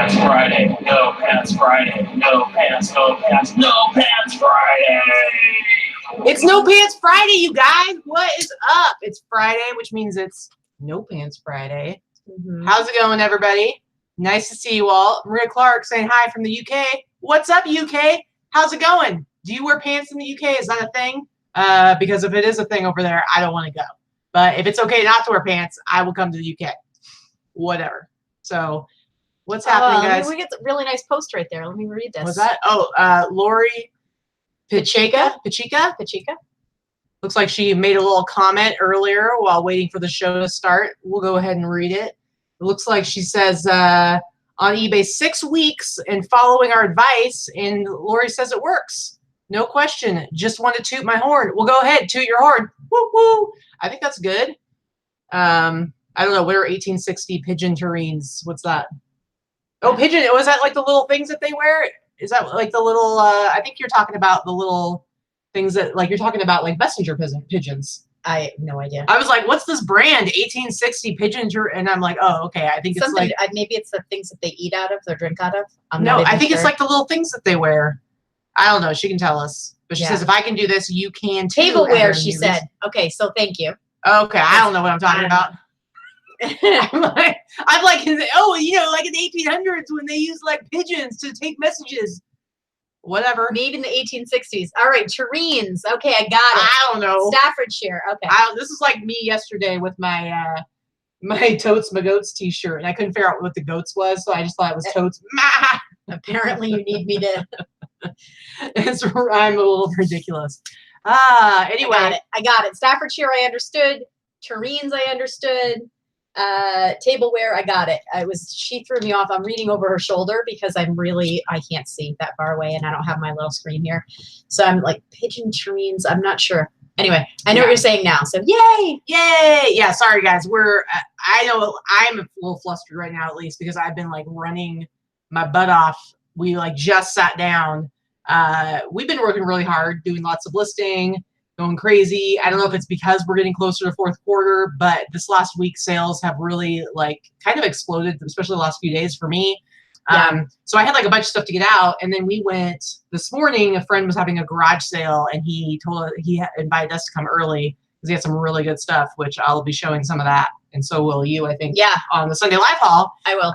Pants Friday. No Pants Friday. No Pants, no Pants, no Pants Friday. It's No Pants Friday, you guys. What is up? It's Friday, which means it's No Pants Friday. How's it going, everybody? Nice to see you all. Maria Clark saying hi from the UK. What's up, UK? How's it going? Do you wear pants in the UK? Is that a thing? Because if it is a thing over there, I don't want to go. But if it's okay not to wear pants, I will come to the UK. Whatever. So, what's happening, guys? We get a really nice post right there. Let me read this. What's that? Oh, Lori Pacheca. Looks like she made a little comment earlier while waiting for the show to start. We'll go ahead and read it. It looks like she says, on eBay 6 weeks and following our advice, and Lori says it works. No question. Just want to toot my horn. Well, go ahead, toot your horn. Woo woo. I think that's good. I don't know. What are 1860 pigeon terrines? What's that? Oh, pigeon. Was that like the little things that they wear? Is that like the little? I think you're talking about the little things that, like, you're talking about like messenger pigeons. I have no idea. I was like, what's this brand? 1860 pigeon terrine, and I'm like, oh, okay. I think something, it's like maybe it's the things that they eat out of, or drink out of. No, I think it's like the little things that they wear. I don't know. She can tell us. But she says, if I can do this, you can too. Tableware, she said. Okay, so thank you. Okay, I don't know what I'm talking about. I'm like, oh, you know, like in the 1800s when they used like pigeons to take messages. Whatever. Made in the 1860s. All right, terrines. Okay, I got it. I don't know. Staffordshire. Okay. This is like me yesterday with my my Totes My Goats t-shirt, and I couldn't figure out what the goats was, so I just thought it was Totes. Apparently, you need me to. I'm a little ridiculous. Anyway. I got it. Staffordshire, I understood. Terrines, I understood. Tableware, I got it. She threw me off. I'm reading over her shoulder because I can't see that far away, and I don't have my little screen here. So I'm like, pigeon terrines, I'm not sure. Anyway, I know what you're saying now. So yay! Yeah, sorry guys. I know I'm a little flustered right now, at least because I've been like running my butt off. We like just sat down. We've been working really hard, doing lots of listing, going crazy. I don't know if it's because we're getting closer to fourth quarter, but this last week sales have really like kind of exploded, especially the last few days for me. So I had like a bunch of stuff to get out, and then we went this morning. A friend was having a garage sale, and he invited us to come early because he had some really good stuff, which I'll be showing some of that, and so will you, I think. Yeah. On the Sunday Live Haul, I will.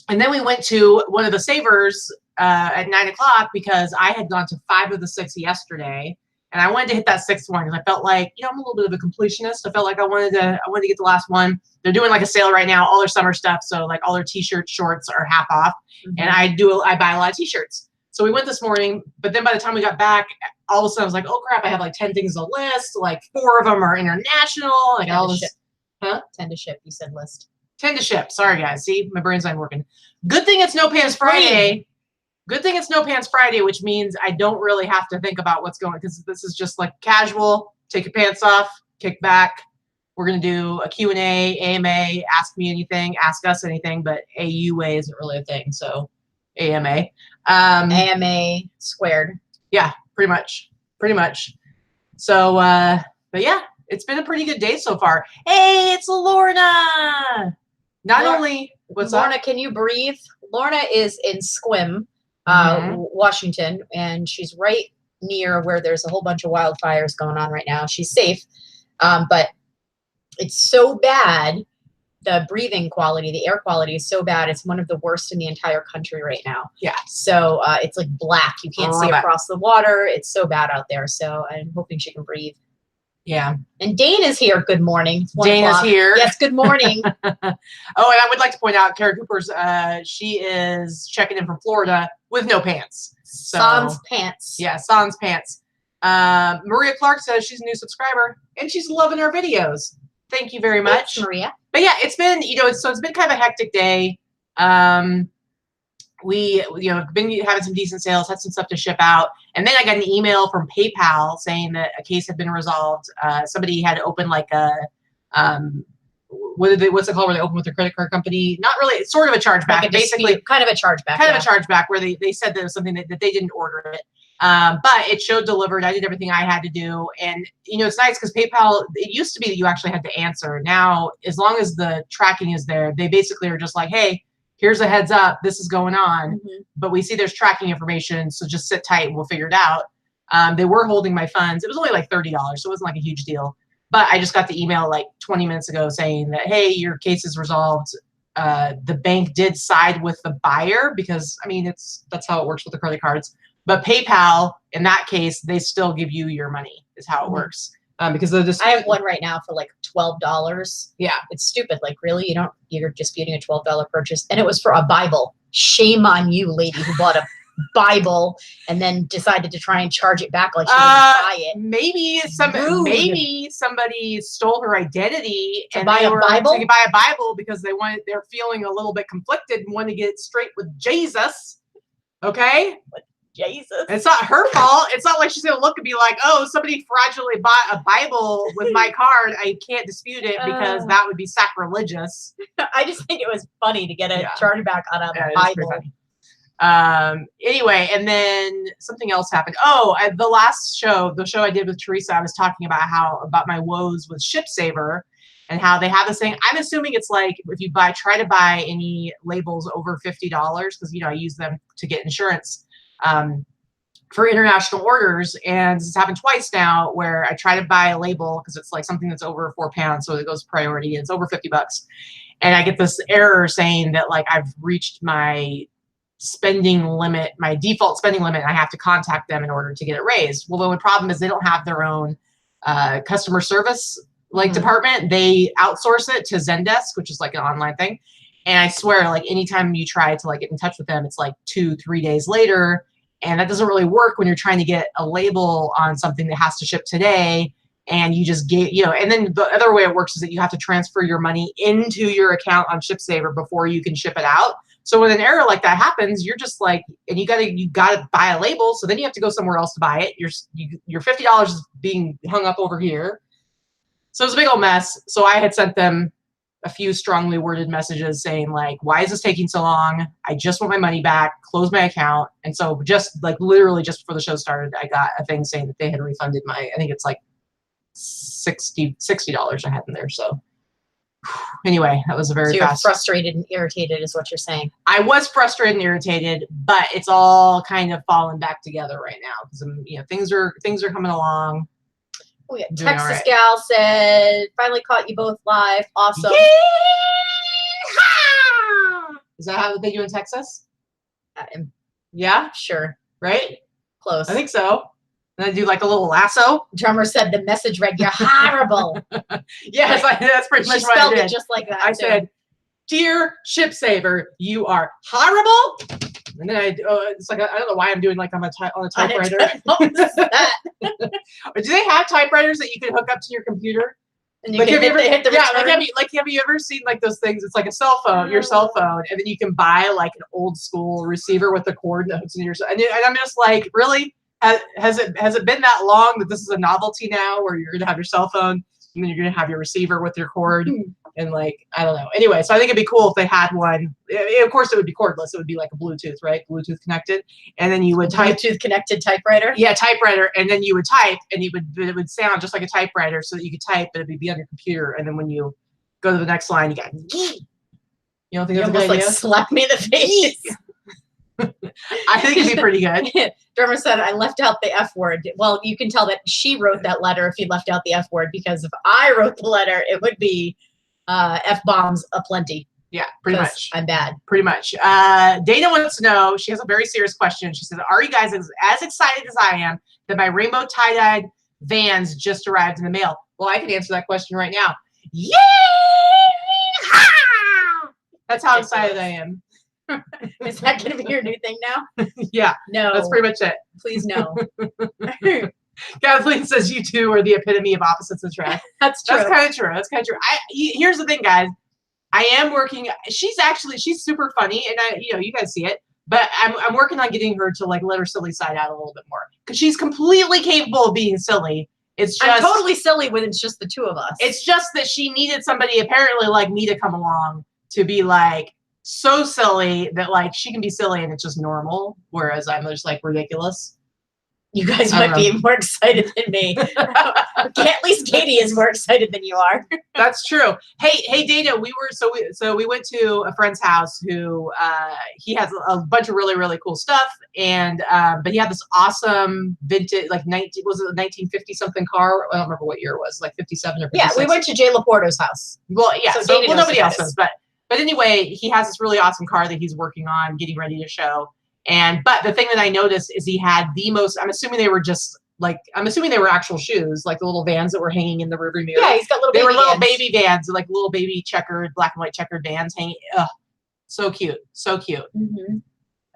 And then we went to one of the savers at 9 o'clock because I had gone to 5 of the 6 yesterday. And I wanted to hit that 6th one because I felt like, you know, I'm a little bit of a completionist. I felt like I wanted to get the last one. They're doing like a sale right now, all their summer stuff. So like all their t-shirts, shorts are half off. And I buy a lot of t-shirts. So we went this morning, but then by the time we got back, all of a sudden I was like, oh crap, I have like 10 things on list. Like 4 of them are international. Like all this. Huh? 10 to ship, you said list. 10 to ship. Sorry guys. See, my brain's not working. Good thing it's No Pants Friday. Good thing it's No Pants Friday, which means I don't really have to think about what's going, because this is just like casual, take your pants off, kick back. We're going to do a Q&A, AMA, ask me anything, ask us anything, but AUA isn't really a thing, so AMA. AMA squared. Yeah, pretty much. So, but yeah, it's been a pretty good day so far. Hey, it's Lorna! Lorna, can you breathe? Lorna is in Squim. Washington, and she's right near where there's a whole bunch of wildfires going on right now. She's safe, but it's so bad. The breathing quality, the air quality is so bad. It's one of the worst in the entire country right now. Yeah. So it's like black. You can't see across the water. It's so bad out there. So I'm hoping she can breathe. Yeah. And Dane is here. Good morning. Dane is here. Yes, good morning. Oh, and I would like to point out, Kara Cooper's, she is checking in from Florida with no pants. So, sans pants. Yeah, sans pants. Maria Clark says she's a new subscriber, and she's loving our videos. Thank you very much. Thanks, Maria. But yeah, it's been, it's been kind of a hectic day. We, been having some decent sales, had some stuff to ship out. And then I got an email from PayPal saying that a case had been resolved. Somebody had opened like a, what's it called where they open with their credit card company? Not really, it's sort of a chargeback. Like basically, kind of a chargeback. Kind of a chargeback where they said there was something that they didn't order it. But it showed delivered. I did everything I had to do. And, it's nice because PayPal, it used to be that you actually had to answer. Now, as long as the tracking is there, they basically are just like, hey, here's a heads up, this is going on, Mhm. but we see there's tracking information, so just sit tight and we'll figure it out. They were holding my funds. It was only like $30, so it wasn't like a huge deal. But I just got the email like 20 minutes ago saying that, hey, your case is resolved. The bank did side with the buyer because, I mean, that's how it works with the credit cards. But PayPal, in that case, they still give you your money, is how it works. Because the I have one right now for like $12. Yeah. It's stupid. Like, really? You're disputing a $12 purchase? And it was for a Bible. Shame on you, lady, who bought a Bible and then decided to try and charge it back like she didn't buy it. Maybe somebody stole her identity To buy a Bible? To buy a Bible because they're feeling a little bit conflicted and want to get straight with Jesus. Okay? Jesus. It's not her fault. It's not like she's gonna look and be like, oh, somebody fraudulently bought a Bible with my card. I can't dispute it because that would be sacrilegious. I just think it was funny to get a chargeback on a Bible. Anyway, and then something else happened. Oh, the show I did with Teresa, I was talking about my woes with ShipSaver and how they have this thing. I'm assuming it's like if you try to buy any labels over $50, because I use them to get insurance for international orders, and this has happened twice now where I try to buy a label because it's like something that's over 4 pounds, so it goes priority and it's over $50, and I get this error saying that like I've reached my spending limit, my default spending limit, and I have to contact them in order to get it raised. Well, the problem is they don't have their own customer service department. They outsource it to Zendesk, which is like an online thing. And I swear, like anytime you try to like get in touch with them, it's like 2-3 days later. And that doesn't really work when you're trying to get a label on something that has to ship today. And you just get, and then the other way it works is that you have to transfer your money into your account on ShipSaver before you can ship it out. So when an error like that happens, you're just like, and you gotta buy a label. So then you have to go somewhere else to buy it. Your $50 is being hung up over here. So it was a big old mess. So I had sent them a few strongly worded messages saying like, why is this taking so long? I just want my money back, close my account. And so just like literally just before the show started, I got a thing saying that they had refunded I think it's like $60 I had in there. So anyway, that was a very fast. You're frustrated and irritated is what you're saying. I was frustrated and irritated, but it's all kind of falling back together right now because things are coming along. Oh yeah, Texas gal said, finally caught you both live. Awesome. Yeehaw! Is that how they do in Texas? Yeah, sure. Right? Close. I think so. And I do like a little lasso. Drummer said the message read, "You're horrible." Yes, that's pretty much what I did. She spelled it just like that. I said, "Dear ShipSaver, you are horrible." And then it's like I don't know why I'm doing like on a typewriter. What was that? Do they have typewriters that you can hook up to your computer? And you can hit the have you ever seen like those things? It's like a cell phone, your cell phone, and then you can buy like an old school receiver with a cord that hooks in your. And I'm just like, really? Has it been that long that this is a novelty now, where you're gonna have your cell phone and then you're gonna have your receiver with your cord? And like, I don't know. Anyway, so I think it'd be cool if they had one. Of course, it would be cordless. It would be like a Bluetooth, right? Bluetooth connected. And then you would type. Bluetooth connected typewriter? Yeah, typewriter. And then you would type and it would sound just like a typewriter so that you could type, but it would be on your computer. And then when you go to the next line, you got, you don't think that's a good idea? Like slap me in the face. I think it'd be pretty good. Drummer said, I left out the F word. Well, you can tell that she wrote that letter if you left out the F word, because if I wrote the letter, it would be F-bombs aplenty. Yeah, pretty much. I'm bad. Pretty much. Dana wants to know, she has a very serious question. She says, are you guys as excited as I am that my rainbow tie-dyed Vans just arrived in the mail? Well, I can answer that question right now. Yay! That's how excited I am. Is that going to be your new thing now? Yeah. No. That's pretty much it. Please no. Kathleen says you two are the epitome of opposites attract. That's true. That's kind of true. That's kind of true. Here's the thing, guys. I am working. She's super funny, and you guys see it. But I'm working on getting her to like let her silly side out a little bit more, because she's completely capable of being silly. It's just I'm totally silly when it's just the two of us. It's just that she needed somebody apparently like me to come along to be like so silly that like she can be silly and it's just normal, whereas I'm just like ridiculous. You guys I might don't be more excited than me. At least Katie is more excited than you are. That's true. Hey, Dana, we went to a friend's house who he has a bunch of really, really cool stuff, and but he had this awesome vintage, like 1950 something car. I don't remember what year it was, like 57 or 56. Yeah, we went to Jay Laporto's house. Well, yeah, So so Dana knows nobody who else that does, is. but anyway, he has this really awesome car that he's working on, getting ready to show. But the thing that I noticed is he had the most. I'm assuming they were actual shoes, like the little vans that were hanging in the rearview mirror. Yeah, he's got little. They were little vans. baby vans, like little baby checkered, black and white checkered vans hanging. Ugh, so cute, so cute.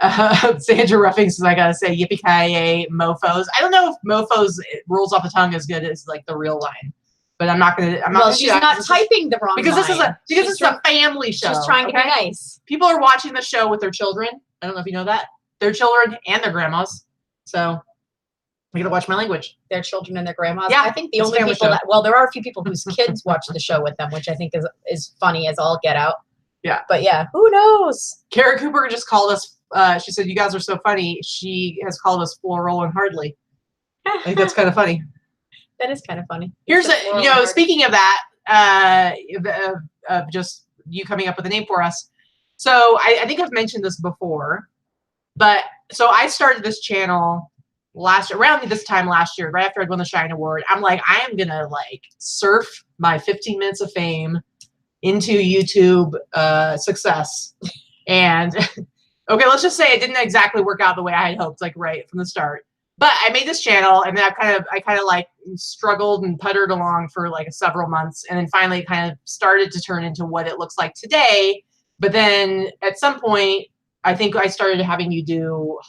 Sandra Ruffing says, I gotta say, yippee-ki-yay, mofos. I don't know if mofos rolls off the tongue as good as like the real line, but I'm not gonna. Well, she's not typing the wrong because line. this is a family show. She's trying to be nice. People are watching the show with their children. I don't know if you know that. Their children and their grandmas. So we gotta watch my language. Their children and their grandmas. Yeah, I think the only people that there are a few people whose kids watch the show with them, which I think is funny as all get out. Yeah. But yeah, who knows? Kara Cooper just called us. She said, "You guys are so funny." She has called us Floral and Hardly. I think that's kind of funny. That is kind of funny. Here's speaking of that, of just you coming up with a name for us. So I think I've mentioned this before, but so I started this channel around this time last year, right after I'd won the Shine Award. I'm like, I am gonna like surf my 15 minutes of fame into YouTube success. And okay, let's just say it didn't exactly work out the way I had hoped, like right from the start. But I made this channel, and then I kind of like struggled and puttered along for like several months, and then finally it kind of started to turn into what it looks like today. But then at some point, I think I started having you do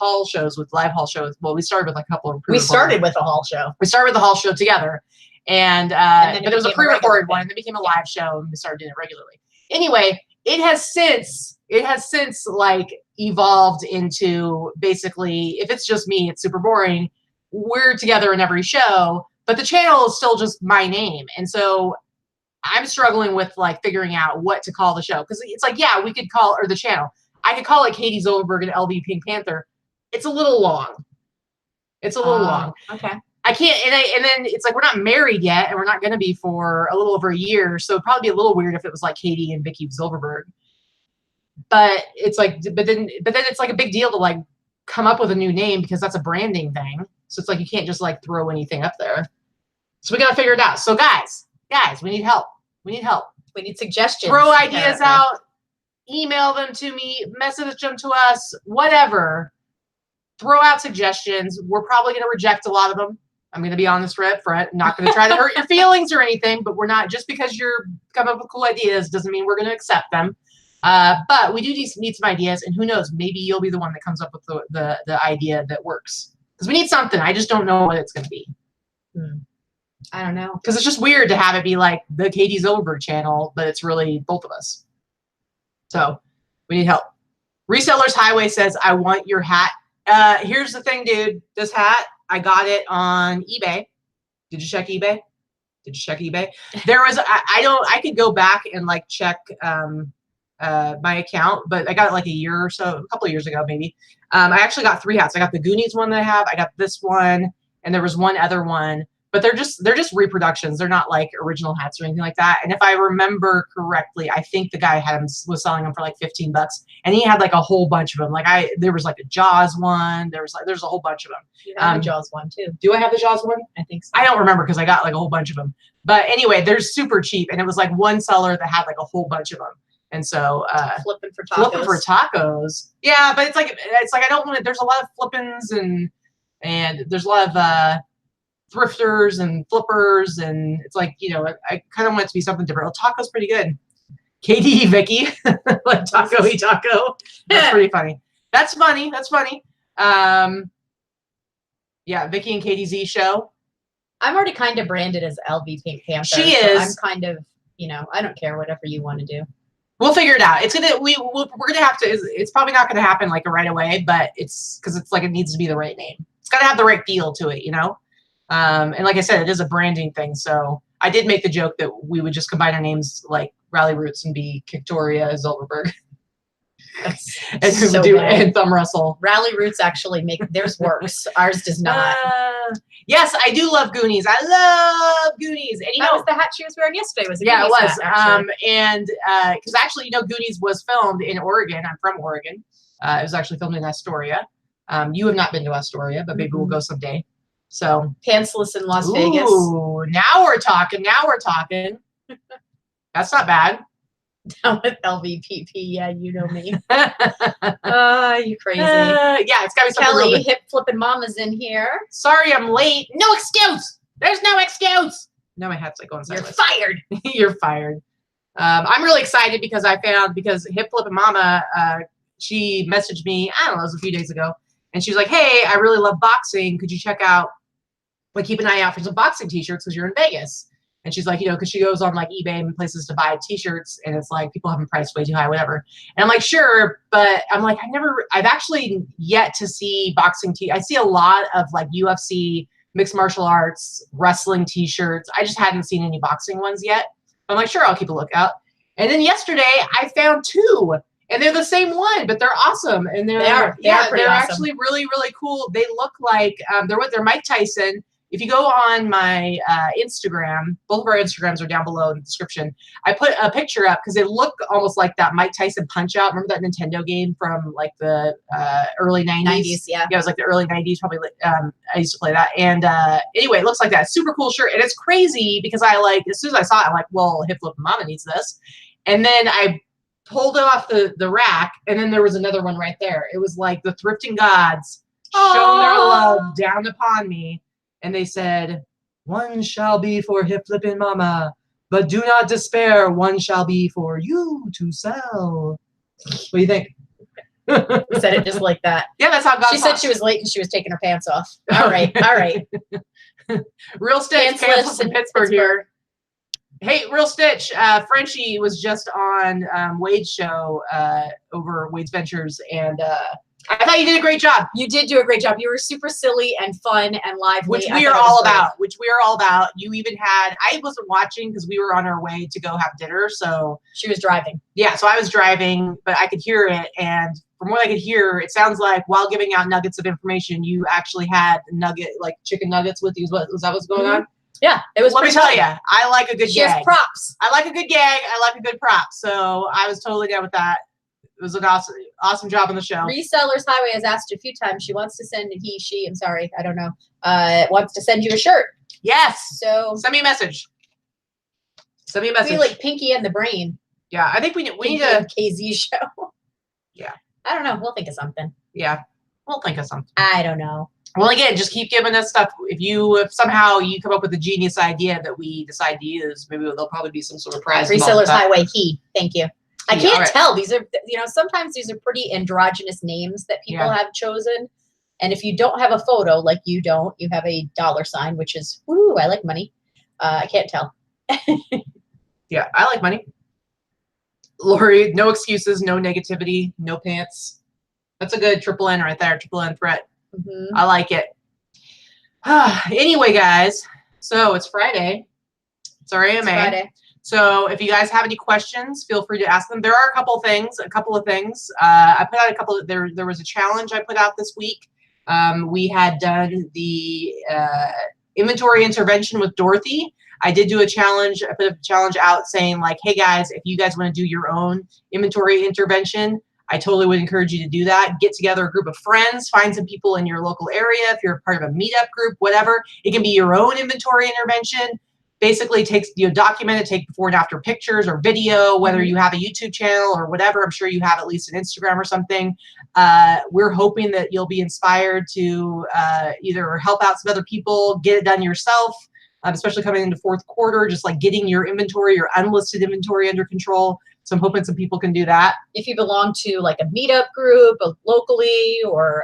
live haul shows. Well, we started with like a couple of We started with a haul show. We started with the haul show together, but there was a pre-recorded one, and then became a live show, and we started doing it regularly. Anyway, it has since like evolved into basically, if it's just me, it's super boring. We're together in every show, but the channel is still just my name, and so I'm struggling with like figuring out what to call the show, because it's like, yeah, we could call, or the channel, I could call it Katie Zolberg and LV Pink Panther. It's a little long. Okay. I can't, and then it's like we're not married yet, and we're not going to be for a little over a year, so it'd probably be a little weird if it was like Katie and Vicky Zilberberg. But it's like, but then it's like a big deal to like come up with a new name, because that's a branding thing. So it's like you can't just like throw anything up there. So we got to figure it out. So guys, we need help. We need suggestions. Throw ideas out. Email them to me. Message them to us. Whatever. Throw out suggestions. We're probably going to reject a lot of them. I'm going to be honest right up front. I'm not going to try to hurt your feelings or anything, but we're not, just because you're coming up with cool ideas doesn't mean we're going to accept them. But we do need some ideas, and who knows, maybe you'll be the one that comes up with the idea that works. Because we need something. I just don't know what it's going to be. I don't know. Because it's just weird to have it be like the Katie Zilberg channel, but it's really both of us. So we need help. Resellers Highway says, I want your hat. Here's the thing, dude. This hat, I got it on eBay. Did you check eBay? There was, I could go back and like check my account, but I got it like a couple of years ago, maybe. I actually got 3 hats. I got the Goonies one that I have. I got this one, and there was one other one. But they're just reproductions. They're not like original hats or anything like that. And if I remember correctly, I think the guy was selling them for like $15, and he had like a whole bunch of them. Like there was like a Jaws one. There's a whole bunch of them. You have a Jaws one too. Do I have the Jaws one? I think so. I don't remember, because I got like a whole bunch of them. But anyway, they're super cheap, and it was like one seller that had like a whole bunch of them. And so flipping for tacos. Yeah, but it's like I don't want to. There's a lot of flippins and there's a lot of thrifters and flippers, and it's like, you know, I kind of want it to be something different. Oh, taco's pretty good. Katie, Vicky, like taco y taco. That's pretty funny. That's funny. Yeah, Vicky and Katie Z show. I'm already kind of branded as LV Pink Panther. She is. I'm kind of, I don't care, whatever you want to do. We'll figure it out. We're gonna have to. It's probably not gonna happen like right away, but it's because it's like it needs to be the right name. It's gotta have the right feel to it, you know. And like I said, it is a branding thing. So I did make the joke that we would just combine our names like Rally Roots and be Victoria Zolberberg. and so do bad. and thumb wrestle. Rally Roots actually make theirs works. Ours does not. Yes, I do love Goonies. I love Goonies. And That was the hat she was wearing yesterday. Was a yeah, it Goonies was. hat, actually. And because actually, Goonies was filmed in Oregon. I'm from Oregon. It was actually filmed in Astoria. You have not been to Astoria, but maybe we'll go someday. So Pantsless in Las Vegas. Ooh, now we're talking. That's not bad. Down with LVPP. Yeah, you know me. You crazy. Yeah, it's got to be something real Kelly, good. hip flipping mama's in here. Sorry, I'm late. No excuse. There's no excuse. No, my hat's like going You're sideways. fired. You're fired. I'm really excited because Hip Flip and Mama, she messaged me, I don't know, it was a few days ago. And she was like, hey, I really love boxing. Could you check out, keep an eye out for some boxing t-shirts because you're in Vegas. And she's like, because she goes on like eBay and places to buy t-shirts and it's like people have them priced way too high, whatever. And I'm like, sure. But I'm like, I've actually yet to see boxing I see a lot of like UFC, mixed martial arts, wrestling t-shirts. I just hadn't seen any boxing ones yet. I'm like, sure, I'll keep a lookout. And then yesterday I found 2 and they're the same one, but they're awesome. And they're pretty awesome. actually really, really cool. They look like, they're Mike Tyson. If you go on my Instagram, both of our Instagrams are down below in the description. I put a picture up because they look almost like that Mike Tyson Punch Out. Remember that Nintendo game from like the early 90s? Yeah. Yeah, it was like the early 90s. Probably I used to play that. And anyway, it looks like that. Super cool shirt. And it's crazy because as soon as I saw it, I'm like, well, Hip Flip Mama needs this. And then I pulled it off the rack. And then there was another one right there. It was like the thrifting gods showing their love down upon me. And they said, one shall be for Hip Flippin' Mama, but do not despair. One shall be for you to sell. What do you think? You said it just like that. Yeah, that's how God She talks. said she was late and she was taking her pants off. All right. All right. Real Stitch, pantsless in Pittsburgh here. Hey, Real Stitch, Frenchie was just on Wade's show over Wade's Ventures, and I thought you did a great job. You did do a great job. You were super silly and fun and lively. Which we are all about. You even had, I wasn't watching because we were on our way to go have dinner. So she was driving. Yeah, so I was driving, but I could hear it. And from what I could hear, it sounds like while giving out nuggets of information, you actually had chicken nuggets with you. Was that what's going on? Yeah, it was. Let me tell you, I like a good she gag. Has props. I like a good gag. I like a good prop. So I was totally down with that. It was an awesome job on the show. Resellers Highway has asked a few times. She wants to send I'm sorry, I don't know. Wants to send you a shirt. Yes. So send me a message. Send me a message. We like Pinky and the Brain. Yeah, I think we need a KZ show. Yeah. I don't know. We'll think of something. Yeah, we'll think of something. I don't know. Well, again, just keep giving us stuff. If somehow you come up with a genius idea that we decide to use, maybe there'll probably be some sort of prize. Resellers Highway. Thank you. I can't tell. These are, sometimes these are pretty androgynous names that people have chosen. And if you don't have a photo, like you have a $, which is, ooh, I like money. I can't tell. Yeah, I like money. Lori, no excuses, no negativity, no pants. That's a good triple N right there, triple N threat. I like it. Anyway, guys, so it's Friday. It's our AMA. Friday. So if you guys have any questions, feel free to ask them. There are a couple of things. I put out there was a challenge I put out this week. We had done the inventory intervention with Dorothy. I did do a challenge. I put a challenge out saying like, hey guys, if you guys want to do your own inventory intervention, I totally would encourage you to do that. Get together a group of friends, find some people in your local area. If you're part of a meetup group, whatever, it can be your own inventory intervention. Basically document it, take before and after pictures or video, whether you have a YouTube channel or whatever. I'm sure you have at least an Instagram or something. We're hoping that you'll be inspired to either help out some other people, get it done yourself, especially coming into fourth quarter, just like getting your inventory, your unlisted inventory under control. So I'm hoping some people can do that. If you belong to like a meetup group locally, or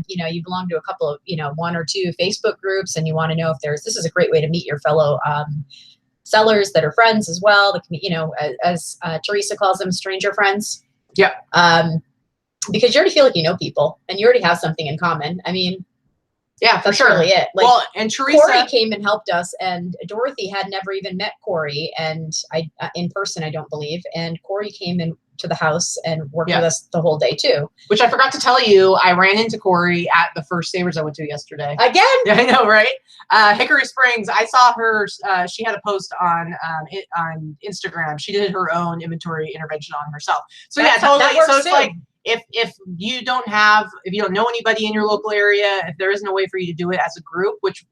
you belong to a couple of 1 or 2 Facebook groups, and you want to know if this is a great way to meet your fellow sellers that are friends as well. That can, as Teresa calls them, stranger friends. Yeah. Because you already feel like you know people, and you already have something in common. I mean. Yeah, for that's sure. Really it. Like, well, and Teresa, Corey came and helped us, and Dorothy had never even met Corey, and in person, I don't believe. And Corey came and to the house and worked with us the whole day too. Which I forgot to tell you, I ran into Corey at the first Savers I went to yesterday. Again? Yeah, I know, right? Hickory Springs. I saw her. She had a post on Instagram. She did her own inventory intervention on herself. So yeah, totally. So it's like if you don't know anybody in your local area, if there isn't a way for you to do it as a group, which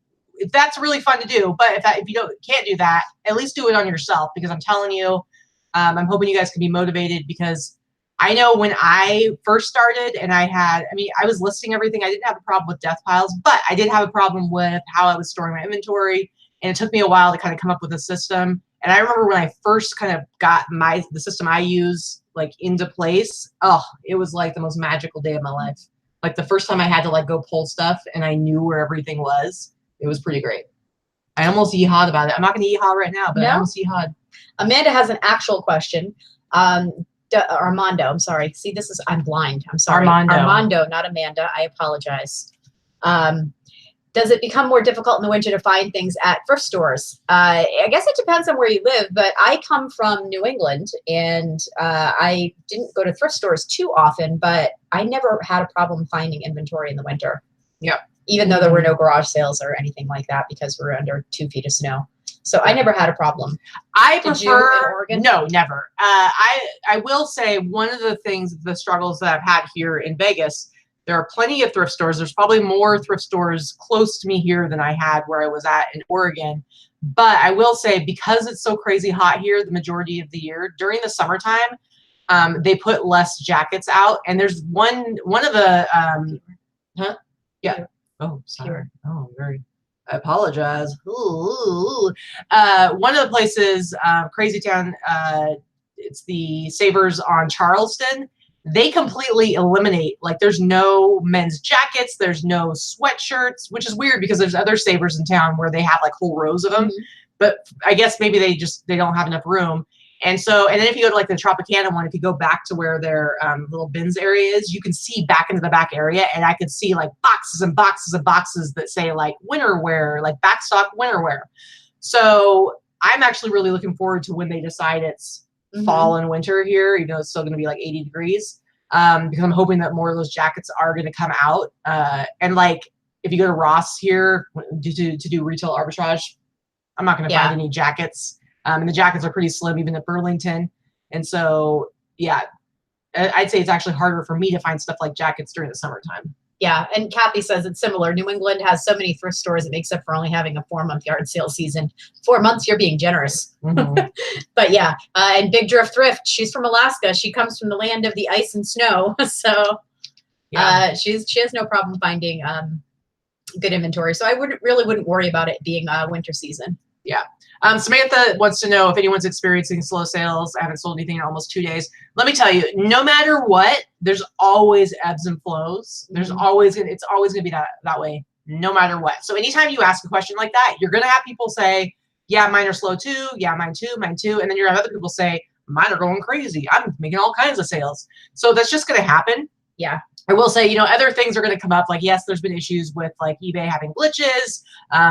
that's really fun to do. But if you can't do that, at least do it on yourself, because I'm telling you, I'm hoping you guys can be motivated, because I know when I first started and I was listing everything. I didn't have a problem with death piles, but I did have a problem with how I was storing my inventory. And it took me a while to kind of come up with a system. And I remember when I first kind of got the system I use like into place, it was like the most magical day of my life. Like the first time I had to like go pull stuff and I knew where everything was, it was pretty great. I almost yeehawed about it. I'm not going to yeehaw right now, but I almost yeehawed. Amanda has an actual question. Armando, I'm sorry. See, I'm blind. I'm sorry. Armando, not Amanda. I apologize. Does it become more difficult in the winter to find things at thrift stores? I guess it depends on where you live, but I come from New England, and I didn't go to thrift stores too often, but I never had a problem finding inventory in the winter. Yep. Even though there were no garage sales or anything like that, because we're under 2 feet of snow. So I never had a problem. I prefer, in Oregon? No, never. I will say one of the struggles that I've had here in Vegas, there are plenty of thrift stores. There's probably more thrift stores close to me here than I had where I was at in Oregon. But I will say, because it's so crazy hot here the majority of the year, during the summertime, they put less jackets out. And there's one of the, Yeah. Oh, sorry. Oh, I apologize. Ooh. One of the places, Crazy Town, it's the Savers on Charleston. They completely eliminate, like, there's no men's jackets, there's no sweatshirts, which is weird because there's other Savers in town where they have like whole rows of them. Mm-hmm. But I guess maybe they don't have enough room. And then if you go to like the Tropicana one, if you go back to where their little bins area is, you can see back into the back area, and I could see like boxes and boxes and boxes that say like winter wear, like backstock winter wear. So I'm actually really looking forward to when they decide it's fall and winter here, even though it's still going to be like 80 degrees, because I'm hoping that more of those jackets are going to come out. And like if you go to Ross here to do retail arbitrage, I'm not going to find any jackets. And the jackets are pretty slim, even at Burlington. And so, yeah, I'd say it's actually harder for me to find stuff like jackets during the summertime. Yeah, and Kathy says it's similar. New England has so many thrift stores, it makes up for only having a 4-month yard sale season. 4 months, you're being generous. Mm-hmm. But yeah, and Big Drift Thrift, she's from Alaska. She comes from the land of the ice and snow. So she has no problem finding good inventory. So I wouldn't worry about it being winter season. Yeah. Samantha wants to know if anyone's experiencing slow sales. I haven't sold anything in almost 2 days. Let me tell you, no matter what, there's always ebbs and flows. It's always going to be that way, no matter what. So anytime you ask a question like that, you're going to have people say, yeah, mine are slow too. Yeah, mine too. And then you're going to have other people say, mine are going crazy. I'm making all kinds of sales. So that's just going to happen. Yeah. I will say, other things are going to come up. Like, yes, there's been issues with like eBay having glitches,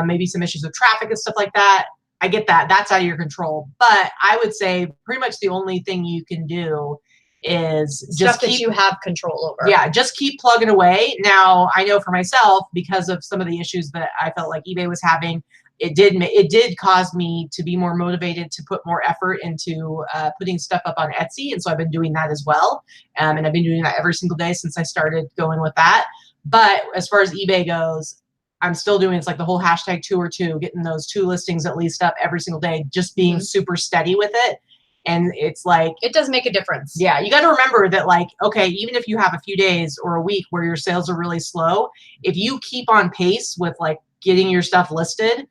maybe some issues with traffic and stuff like that. I get that. That's out of your control. But I would say pretty much the only thing you can do is just that you have control over. Yeah, just keep plugging away. Now, I know for myself, because of some of the issues that I felt like eBay was having, it did cause me to be more motivated to put more effort into putting stuff up on Etsy. And so I've been doing that as well. And I've been doing that every single day since I started going with that. But as far as eBay goes, I'm still doing, it's like the whole hashtag 2 or 2, getting those 2 listings at least up every single day, just being super steady with it. And it's like, it does make a difference. Yeah. You got to remember that, like, okay, even if you have a few days or a week where your sales are really slow, if you keep on pace with like getting your stuff listed,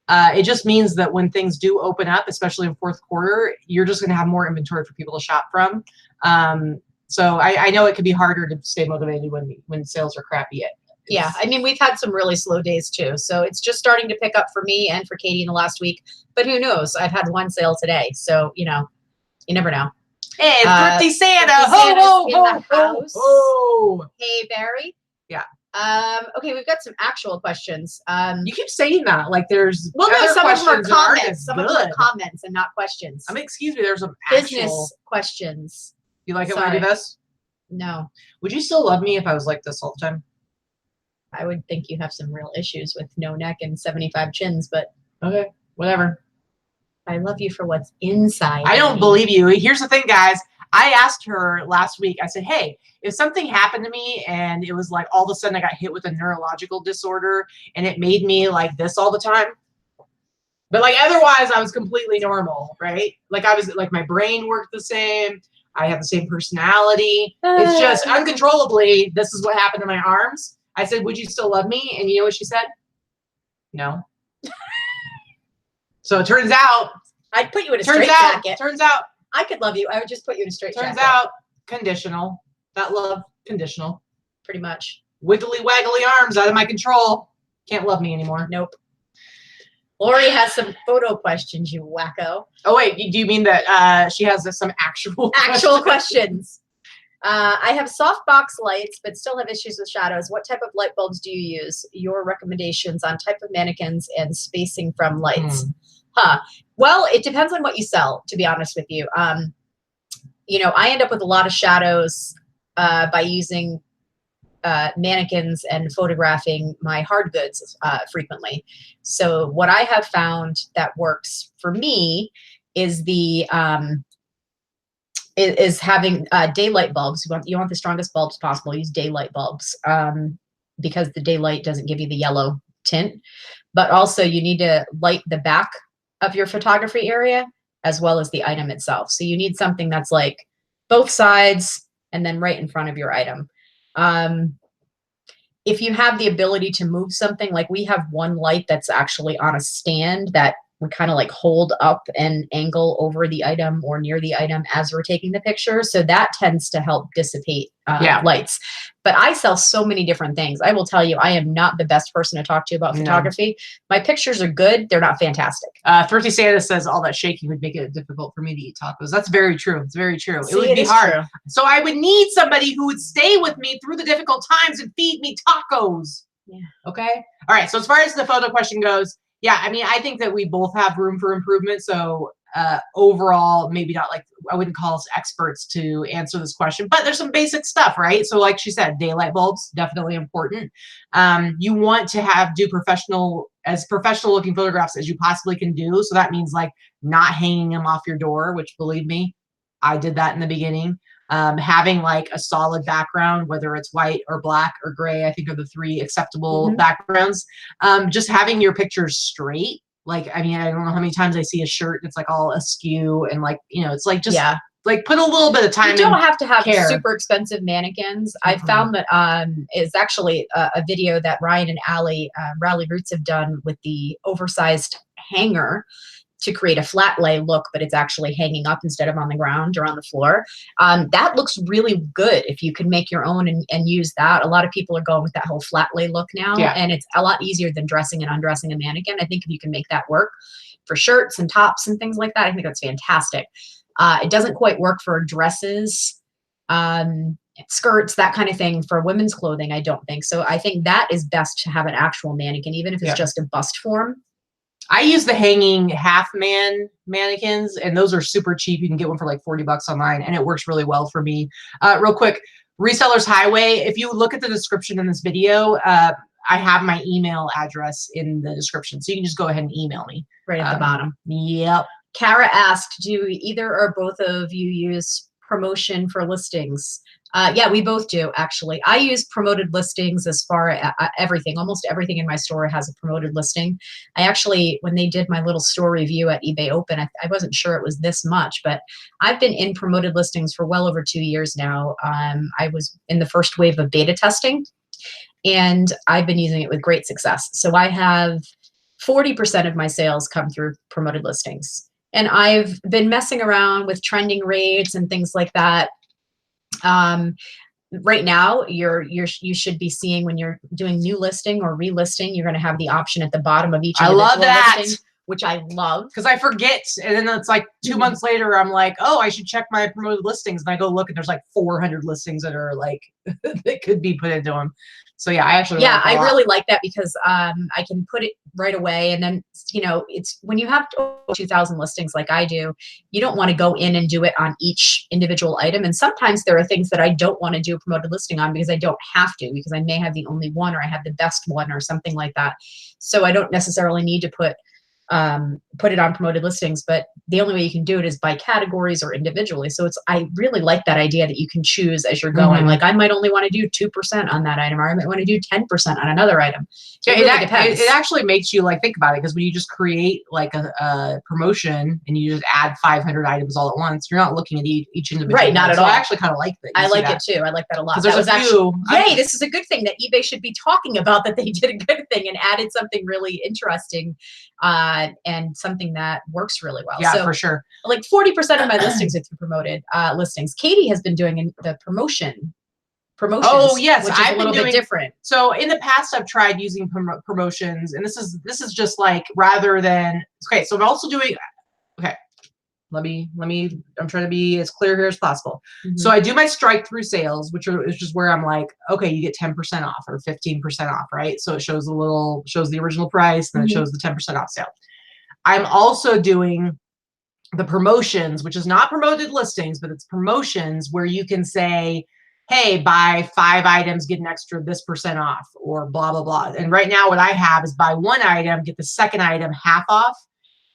it just means that when things do open up, especially in fourth quarter, you're just going to have more inventory for people to shop from. So I know it can be harder to stay motivated when sales are crappy. Yeah, I mean, we've had some really slow days too. So it's just starting to pick up for me and for Katie in the last week. But who knows? I've had 1 sale today. So, you never know. Hey, it's Thrifty Santa. Ho, ho, ho, ho. Hey, Barry. Yeah. Okay, we've got some actual questions. You keep saying that like there's no, some of them are comments. Some of them are comments and not questions. I mean, excuse me, there's some business questions. You like it when I do this? No. Would you still love me if I was like this all the time? I would think you have some real issues with no neck and 75 chins, but okay, whatever. I love you for what's inside. I don't believe you. Here's the thing, guys. I asked her last week, I said, hey, if something happened to me and it was like all of a sudden I got hit with a neurological disorder and it made me like this all the time, but like otherwise I was completely normal, right? Like I was like my brain worked the same. I have the same personality. It's just uncontrollably, this is what happened to my arms. I said, would you still love me? And you know what she said? No. So it turns out. I'd put you in a straight jacket. Turns out. I could love you. I would just put you in a straight jacket. Turns out conditional. That love, conditional. Pretty much. Wiggly waggly arms out of my control. Can't love me anymore. Nope. Lori has some photo questions, you wacko. Oh, wait. Do you mean that she has some actual questions? I have softbox lights, but still have issues with shadows. What type of light bulbs do you use? Your recommendations on type of mannequins and spacing from lights. Well, it depends on what you sell, to be honest with you. You know, I end up with a lot of shadows by using mannequins and photographing my hard goods frequently. So what I have found that works for me is the is having daylight bulbs. You want the strongest bulbs possible. Use daylight bulbs because the daylight doesn't give you the yellow tint. But also you need to light the back of your photography area as well as the item itself. So you need something that's like both sides and then right in front of your item. If you have the ability to move something, like we have one light that's actually on a stand that we kind of like hold up and angle over the item or near the item as we're taking the picture. So that tends to help dissipate lights. But I sell so many different things. I will tell you, I am not the best person to talk to about photography. My pictures are good. They're not fantastic. Thrifty Santa says all that shaking would make it difficult for me to eat tacos. That's very true. It's very true. See, it would be hard. True. So I would need somebody who would stay with me through the difficult times and feed me tacos. Yeah. Okay. All right. So as far as the photo question goes, yeah, I mean, I think that we both have room for improvement. So overall, maybe not like, I wouldn't call us experts to answer this question, but there's some basic stuff, right? So like she said, daylight bulbs, definitely important. You want to do professional looking photographs as you possibly can do. So that means like not hanging them off your door, which believe me, I did that in the beginning. Having like a solid background, whether it's white or black or gray, I think are the three acceptable backgrounds. Just having your pictures straight. Like, I mean, I don't know how many times I see a shirt that's like all askew and like, you know, it's like just like put a little bit of time. You don't have to have super expensive mannequins. I found that is actually a video that Ryan and Allie, Rally Roots have done with the oversized hanger to create a flat lay look, but it's actually hanging up instead of on the ground or on the floor. That looks really good if you can make your own and use that. A lot of people are going with that whole flat lay look now, and it's a lot easier than dressing and undressing a mannequin. I think if you can make that work for shirts and tops and things like that, I think that's fantastic. It doesn't quite work for dresses, skirts, that kind of thing. For women's clothing, I don't think so. I think that is best to have an actual mannequin, even if it's just a bust form. I use the hanging half man mannequins, and those are super cheap. You can get one for like $40 online, and it works really well for me. Real quick, Resellers Highway. If you look at the description in this video, I have my email address in the description, so you can just go ahead and email me. Right at the bottom. Yep. Kara asked, do either or both of you use promotion for listings? Yeah, we both do, actually. I use promoted listings as far as everything. Almost everything in my store has a promoted listing. I actually, when they did my little store review at eBay Open, I wasn't sure it was this much, but I've been in promoted listings for well over 2 years now. I was in the first wave of beta testing, and I've been using it with great success. So I have 40% of my sales come through promoted listings. And I've been messing around with trending rates and things like that. Right now, you should be seeing when you're doing new listing or relisting, you're going to have the option at the bottom of each individual listing which I love. Because I forget, and then it's like 2 months later, I'm like, oh, I should check my promoted listings, and I go look, and there's like 400 listings that are like that could be put into them. So yeah, I actually I really like that because I can put it right away, and then it's when you have 2,000 listings like I do, you don't want to go in and do it on each individual item, and sometimes there are things that I don't want to do a promoted listing on because I don't have to, because I may have the only one, or I have the best one, or something like that. So I don't necessarily need to put it on promoted listings, but the only way you can do it is by categories or individually. So I really like that idea that you can choose as you're going. Like I might only want to do 2% on that item, or I might want to do 10% on another item. So it really depends. It actually makes you like think about it, because when you just create like a promotion and you just add 500 items all at once, you're not looking at each individual. Right, not at all. I actually kind of like that. I like it too. I like that a lot. There's a few. Yay! This is a good thing that eBay should be talking about, that they did a good thing and added something really interesting. And something that works really well. Yeah, so, for sure. Like 40% of my listings are through promoted listings. Katie has been doing the promotions. Oh yes, which is I've a little been doing bit different. So in the past, I've tried using promotions, and this is just like rather than so I'm also doing Let me. I'm trying to be as clear here as possible. So I do my strike through sales, which is just where I'm like, okay, you get 10% off or 15% off, right? So it shows the original price, then it shows the 10% off sale. I'm also doing the promotions, which is not promoted listings, but it's promotions where you can say, hey, buy 5 items, get an extra this % off, or blah, blah, blah. And right now what I have is buy 1 item, get the second item half off.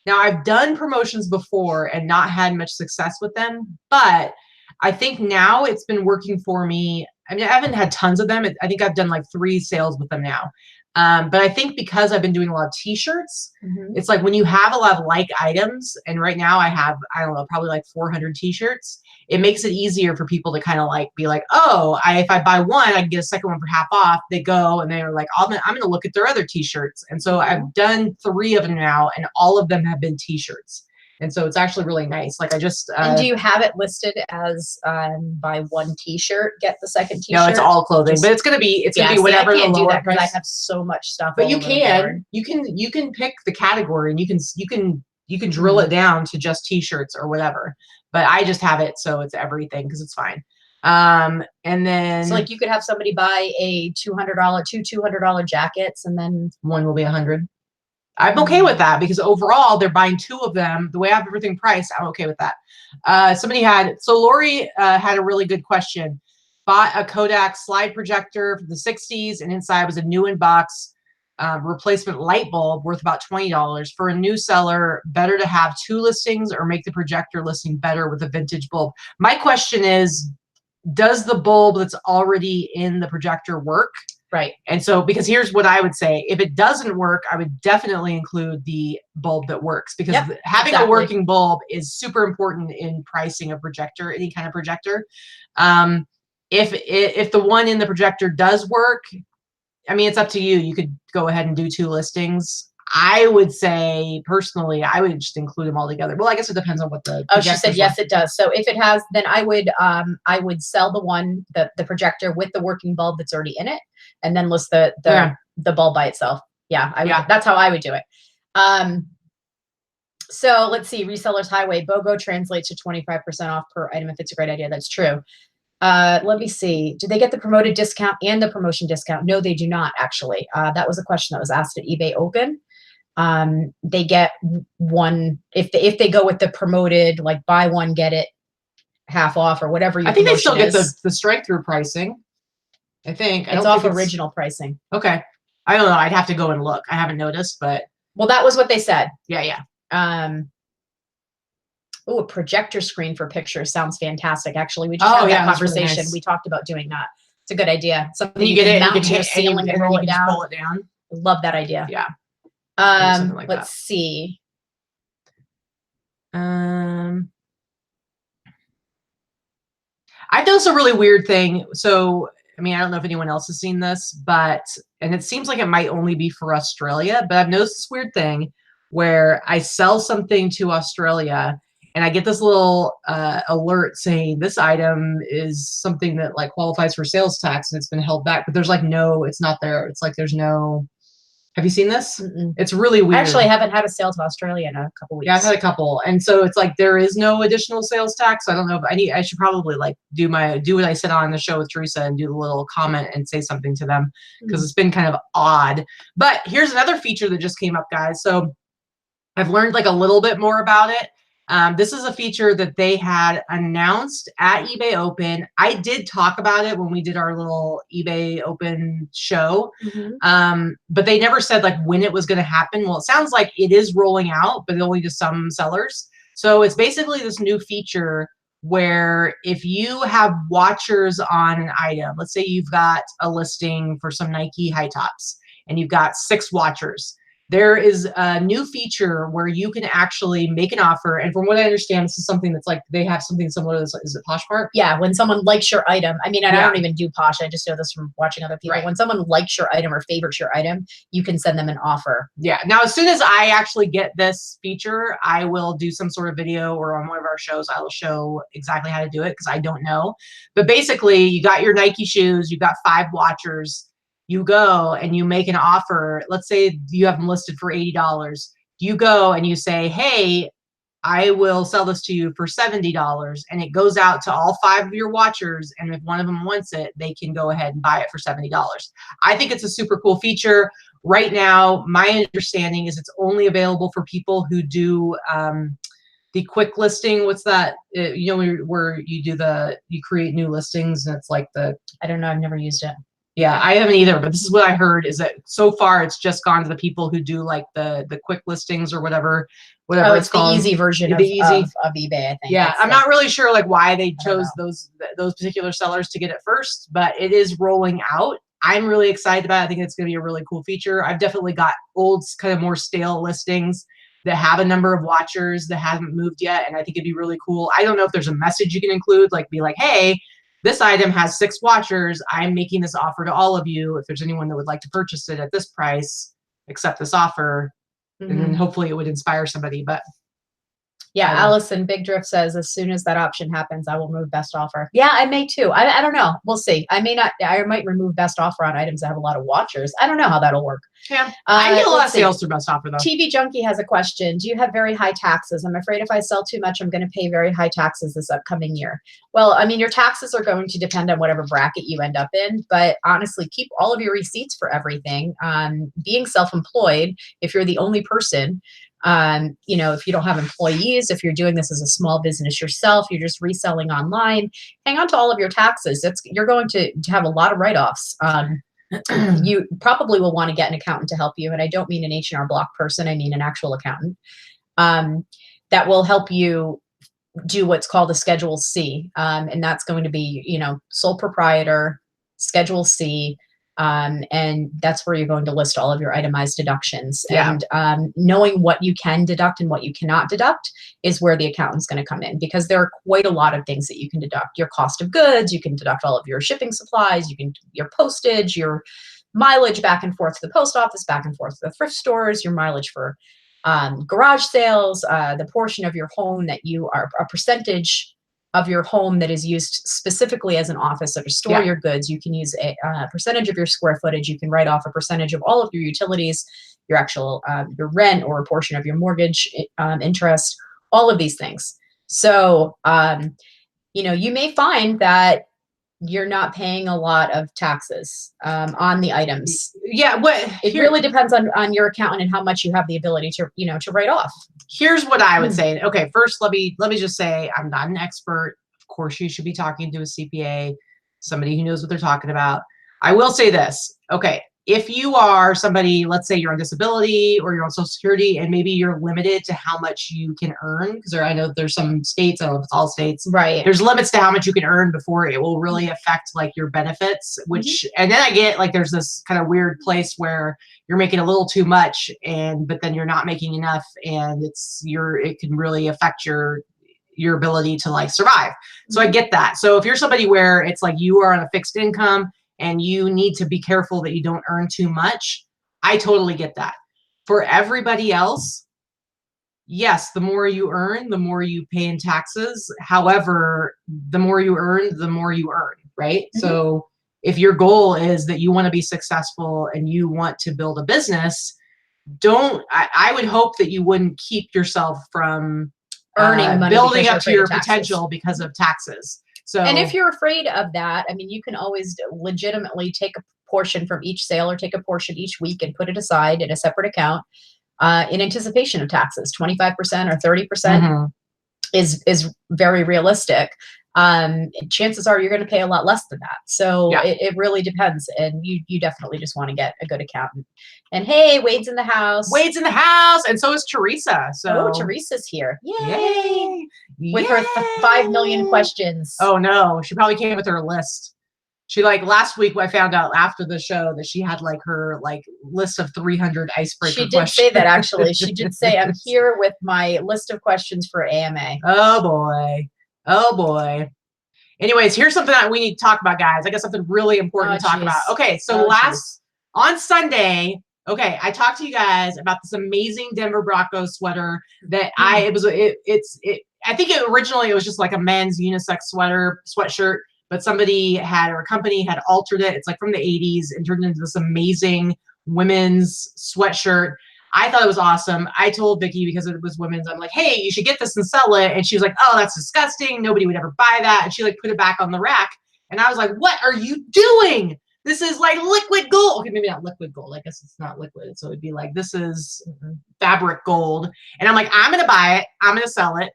Now, I've done promotions before and not had much success with them, but I think now it's been working for me. I mean, I haven't had tons of them. I think I've done like 3 sales with them now. But I think because I've been doing a lot of t-shirts, it's like when you have a lot of like items, and right now I have, I don't know, probably like 400 t-shirts, it makes it easier for people to kind of like be like, oh, if I buy 1, I can get a second one for half off. They go and they're like, I'm going to look at their other t-shirts. And so I've done 3 of them now, and all of them have been t-shirts. And so it's actually really nice. Like I just and do you have it listed as buy 1 t-shirt, get the second t-shirt? No, it's all clothing, but it's gonna be whatever the lower price. I have so much stuff. But you can pick the category, and you can drill it down to just t-shirts or whatever. But I just have it so it's everything because it's fine. And then so like you could have somebody buy a $200 jackets, and then one will be 100. I'm okay with that because overall they're buying 2 of them. The way I have everything priced, I'm okay with that. Lori had a really good question. Bought a Kodak slide projector from the 60s, and inside was a new in-box replacement light bulb worth about $20. For a new seller, better to have 2 listings or make the projector listing better with a vintage bulb? My question is, does the bulb that's already in the projector work? Right. And so, because here's what I would say, if it doesn't work, I would definitely include the bulb that works, because having a working bulb is super important in pricing a projector, any kind of projector. If the one in the projector does work, I mean, it's up to you. You could go ahead and do 2 listings. I would say personally, I would just include them all together. Well, I guess it depends on what the. Oh, she said yes, it does. So if it has, then I would sell the projector with the working bulb that's already in it, and then list the bulb by itself. Yeah, that's how I would do it. So let's see, Resellers Highway, BOGO translates to 25% off per item if it's a great idea. That's true. Let me see. Do they get the promoted discount and the promotion discount? No, they do not, actually. That was a question that was asked at eBay Open. They get 1 if they go with the promoted, like buy 1 get it half off or whatever. I think they still get the strike through pricing. I think it's off original pricing. Okay, I don't know. I'd have to go and look. I haven't noticed, but well, that was what they said. Yeah. Oh, a projector screen for pictures sounds fantastic. Actually, we just had that conversation. Really nice. We talked about doing that. It's a good idea. Something you can mount to your ceiling and roll it down. Pull it down. Love that idea. Yeah. Let's see. I've noticed a really weird thing. So, I mean, I don't know if anyone else has seen this, and it seems like it might only be for Australia, but I've noticed this weird thing where I sell something to Australia and I get this little alert saying this item is something that like qualifies for sales tax and it's been held back, but there's like no, it's not there. It's like there's no Have you seen this? Mm-mm. It's really weird. Actually, I haven't had a sale to Australia in a couple weeks. Yeah, I've had a couple, and so it's like there is no additional sales tax. I don't know if I should probably like do what I said on the show with Teresa and do the little comment and say something to them because it's been kind of odd. But here's another feature that just came up, guys. So I've learned like a little bit more about it. This is a feature that they had announced at eBay Open. I did talk about it when we did our little eBay Open show, but they never said like when it was going to happen. Well, it sounds like it is rolling out, but only to some sellers. So it's basically this new feature where if you have watchers on an item, let's say you've got a listing for some Nike high tops and you've got 6 watchers. There is a new feature where you can actually make an offer. And from what I understand, this is something that's like, they have something similar to this. Is it Poshmark? Yeah, when someone likes your item. I mean, and I don't even do Posh. I just know this from watching other people. Right. When someone likes your item or favorites your item, you can send them an offer. Yeah. Now, as soon as I actually get this feature, I will do some sort of video, or on one of our shows, I will show exactly how to do it because I don't know. But basically, you got your Nike shoes, you got 5 watchers. You go and you make an offer. Let's say you have them listed for $80. You go and you say, hey, I will sell this to you for $70. And it goes out to all 5 of your watchers. And if one of them wants it, they can go ahead and buy it for $70. I think it's a super cool feature. Right now, my understanding is it's only available for people who do the quick listing. What's that? You know, where you create new listings and it's like I don't know. I've never used it. Yeah, I haven't either, but this is what I heard is that so far it's just gone to the people who do like the quick listings or whatever it's called. the easy version of eBay, I think. Yeah, I'm not really sure like why they chose those particular sellers to get it first, but it is rolling out. I'm really excited about it. I think it's going to be a really cool feature. I've definitely got old, kind of more stale listings that have a number of watchers that haven't moved yet, and I think it'd be really cool. I don't know if there's a message you can include, like be like, hey, this item has 6 watchers. I'm making this offer to all of you. If there's anyone that would like to purchase it at this price, accept this offer. And then hopefully it would inspire somebody. But yeah, Allison Big Drift says, as soon as that option happens, I will remove best offer. Yeah, I may too. I don't know. We'll see. I might remove best offer on items that have a lot of watchers. I don't know how that'll work. Yeah, I get a lot of sales through best offer though. TV Junkie has a question. Do you have very high taxes? I'm afraid if I sell too much, I'm going to pay very high taxes this upcoming year. Well, I mean, your taxes are going to depend on whatever bracket you end up in, but honestly, keep all of your receipts for everything. Being self-employed, if you're the only person, you know, if you don't have employees, if you're doing this as a small business yourself, you're just reselling online, hang on to all of your taxes. You're going to have a lot of write-offs. You probably will want to get an accountant to help you. And I don't mean an H&R Block person. I mean an actual accountant that will help you do what's called a Schedule C. And that's going to be, you know, sole proprietor, Schedule C. And that's where you're going to list all of your itemized deductions. Yeah. And knowing what you can deduct and what you cannot deduct is where the accountant's going to come in, because there are quite a lot of things that you can deduct. Your cost of goods, you can deduct all of your shipping supplies, your postage, your mileage back and forth to the post office, back and forth to the thrift stores, your mileage for garage sales, the portion of your home that you are a percentage of your home that is used specifically as an office or to store your goods. You can use a percentage of your square footage. You can write off a percentage of all of your utilities, your actual your rent, or a portion of your mortgage interest, all of these things. So, you know, you may find that you're not paying a lot of taxes on the items. Yeah, it really depends on your accountant and how much you have the ability to, you know, to write off. Here's what I would say. Okay, first let me just say I'm not an expert. Of course, you should be talking to a CPA, somebody who knows what they're talking about. I will say this. Okay, if you are somebody, let's say you're on disability or you're on Social Security, and maybe you're limited to how much you can earn, because I know there's some states, I don't know if it's all states, right? There's limits to how much you can earn before it will really affect like your benefits, which, and then I get like there's this kind of weird place where you're making a little too much, but then you're not making enough, and it can really affect your ability to like survive. So I get that. So if you're somebody where it's like you are on a fixed income and you need to be careful that you don't earn too much, I totally get that. For everybody else, yes, the more you earn, the more you pay in taxes. However, the more you earn, right? So if your goal is that you want to be successful and you want to build a business, I would hope that you wouldn't keep yourself from earning money, building up because to you're your afraid of taxes. potential because of taxes. So, And if you're afraid of that, I mean, you can always legitimately take a portion from each sale or take a portion each week and put it aside in a separate account in anticipation of taxes. 25% or 30% is very realistic. Chances are you're going to pay a lot less than that. So it really depends. And you definitely just want to get a good accountant. And hey, Wade's in the house. Wade's in the house, and so is Teresa. So Teresa's here. Yay! With her 5 million questions. Oh no, she probably came with her list. She last week I found out after the show that she had her list of 300 icebreaker questions. She did say that actually. She did say, I'm here with my list of questions for AMA. Oh boy. Oh boy. Anyways, here's something that we need to talk about, guys. I got something really important to talk about. Okay, so on Sunday, I talked to you guys about this amazing Denver Broncos sweater that I think originally it was just like a men's unisex sweatshirt, but somebody or a company had altered it. It's from the 80s and turned into this amazing women's sweatshirt. I thought it was awesome. I told Vicki, because it was women's, I'm like, hey, you should get this and sell it. And she was like, oh, that's disgusting. Nobody would ever buy that. And she put it back on the rack. And I was like, what are you doing? This is liquid gold. Okay, maybe not liquid gold. I guess it's not liquid. So it'd be this is fabric gold. And I'm like, I'm going to buy it. I'm going to sell it.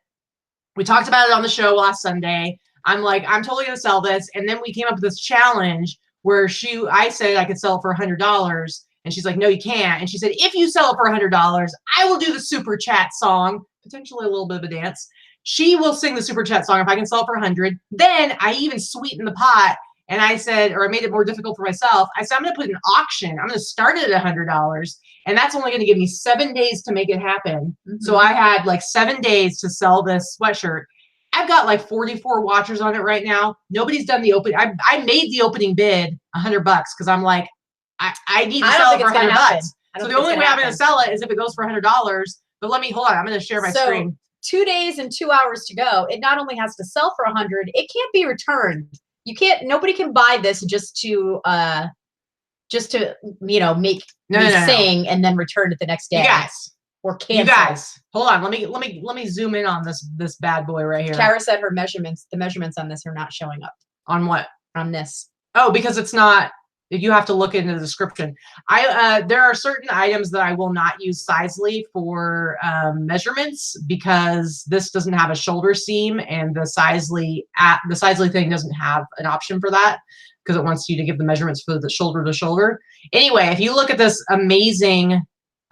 We talked about it on the show last Sunday. I'm like, I'm totally going to sell this. And then we came up with this challenge where I said I could sell it for $100. And she's like, no, you can't. And she said, if you sell it for $100, I will do the super chat song, potentially a little bit of a dance. She will sing the super chat song if I can sell it for 100. Then I even sweetened the pot. And I said, or I made it more difficult for myself. I said, I'm going to put an auction. I'm going to start it at $100. And that's only going to give me 7 days to make it happen. So I had 7 days to sell this sweatshirt. I've got 44 watchers on it right now. Nobody's done the open. I made the opening bid $100 because I'm like, I need to sell it for $100. So the only way I'm going to sell it is if it goes for $100. But hold on. I'm going to share my screen. 2 days and 2 hours to go. It not only has to sell for 100, it can't be returned. Nobody can buy this just to make me sing and then return it the next day. You guys. Or cancel. You guys, hold on. Let me zoom in on this bad boy right here. Kara said the measurements on this are not showing up. On what? On this. Oh, because it's not. You have to look into the description. There are certain items that I will not use Sizely for measurements because this doesn't have a shoulder seam, and the Sizely thing doesn't have an option for that because it wants you to give the measurements for the shoulder to shoulder. Anyway, if you look at this amazing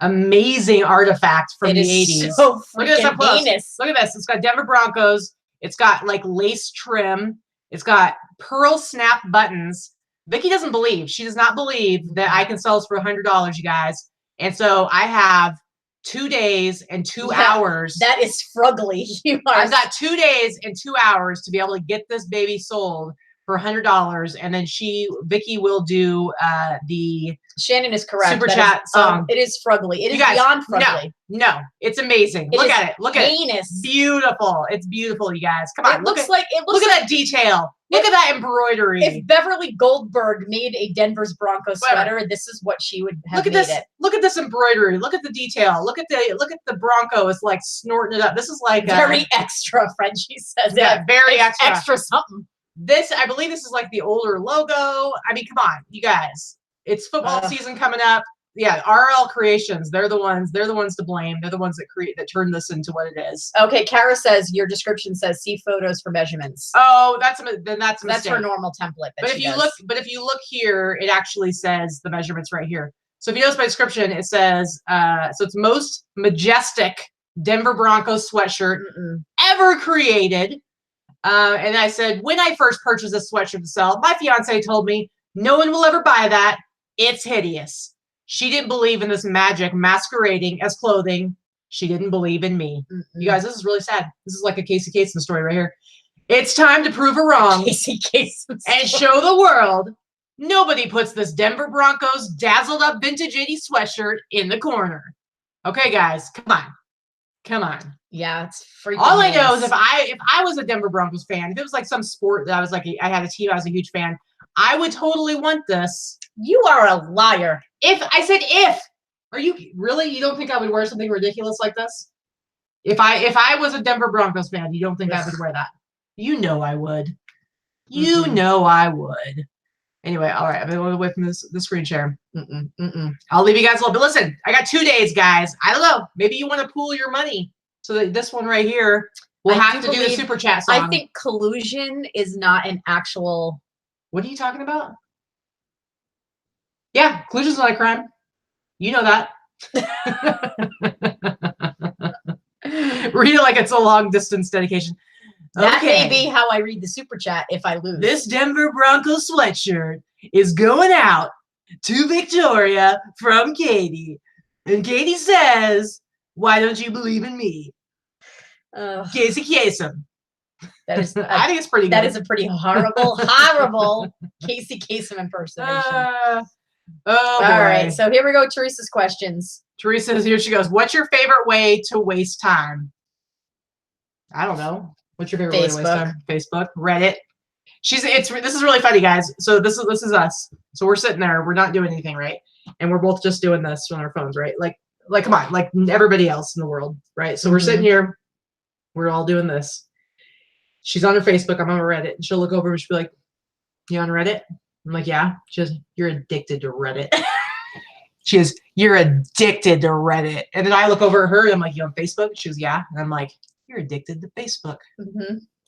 artifact from the 80s, so look at this up close. Look at this. It's got Denver Broncos. It's got lace trim. It's got pearl snap buttons. Vicki doesn't believe. She does not believe that I can sell this for $100, you guys. And so I have 2 days and 2 hours. That is fruggly. I've got 2 days and 2 hours to be able to get this baby sold for $100. And then Vicki will do the Shannon is correct. Super chat song. It is fruggly. It is beyond fruggly. No, it's amazing. Look at it. Look at it. Beautiful. It's beautiful, you guys. Come on. Look at that detail. Look at that embroidery. If Beverly Goldberg made a Denver's Broncos sweater, this is what she would have made it. Look at this embroidery. Look at the detail. Look at the Broncos snorting it up. This is very extra. Frenchie says that. Very extra. Extra something. I believe this is the older logo. I mean, come on, you guys. It's football season coming up. Yeah, RL Creations. They're the ones to blame. They're the ones that turned this into what it is. Okay, Kara says your description says see photos for measurements. Oh, that's a mistake. That's her normal template. But if you look here, it actually says the measurements right here. So if you notice my description, it says so it's most majestic Denver Broncos sweatshirt ever created. And I said, when I first purchased this sweatshirt to sell, my fiance told me no one will ever buy that. It's hideous. She didn't believe in this magic masquerading as clothing. She didn't believe in me. You guys, this is really sad. This is like a Casey Kasem story right here. It's time to prove her wrong. Casey Kasem and show the world nobody puts this Denver Broncos dazzled up vintage 80s sweatshirt in the corner. Okay, guys, come on. Yeah, it's freaking. All I know is if I was a Denver Broncos fan, if it was some sport that I was I had a team, I was a huge fan, I would totally want this. You are a liar. If I said if, are you really? You don't think I would wear something ridiculous like this? If I was a Denver Broncos fan, you don't think I would wear that? You know I would. You know I would. Anyway, all right. I'm going away from the screen share. I'll leave you guys alone. But listen, I got 2 days, guys. I don't know. Maybe you want to pool your money so that this one right here will have to do the super chat song. I think collusion is not an actual. What are you talking about? Yeah, collusion's not a crime. You know that. Read it like it's a long distance dedication. That may be how I read the super chat if I lose. This Denver Broncos sweatshirt is going out to Victoria from Katie. And Katie says, why don't you believe in me? Casey Kasem. That is, I think it's pretty good. That is a pretty horrible Casey Kasem impersonation. All right, so here we go. Teresa's questions. Teresa, here she goes. What's your favorite way to waste time? I don't know. What's your favorite way to waste time? Facebook, Reddit. This is really funny, guys. So this is us. So we're sitting there. We're not doing anything, right? And we're both just doing this on our phones, right? Like come on, like everybody else in the world, right? So we're sitting here. We're all doing this. She's on her Facebook. I'm on her Reddit. And she'll look over and she'll be like, "You on Reddit?" I'm like, "Yeah." She goes, "You're addicted to Reddit." She goes, "You're addicted to Reddit." And then I look over at her and I'm like, "You on Facebook?" She goes, "Yeah." And I'm like, "You're addicted to Facebook."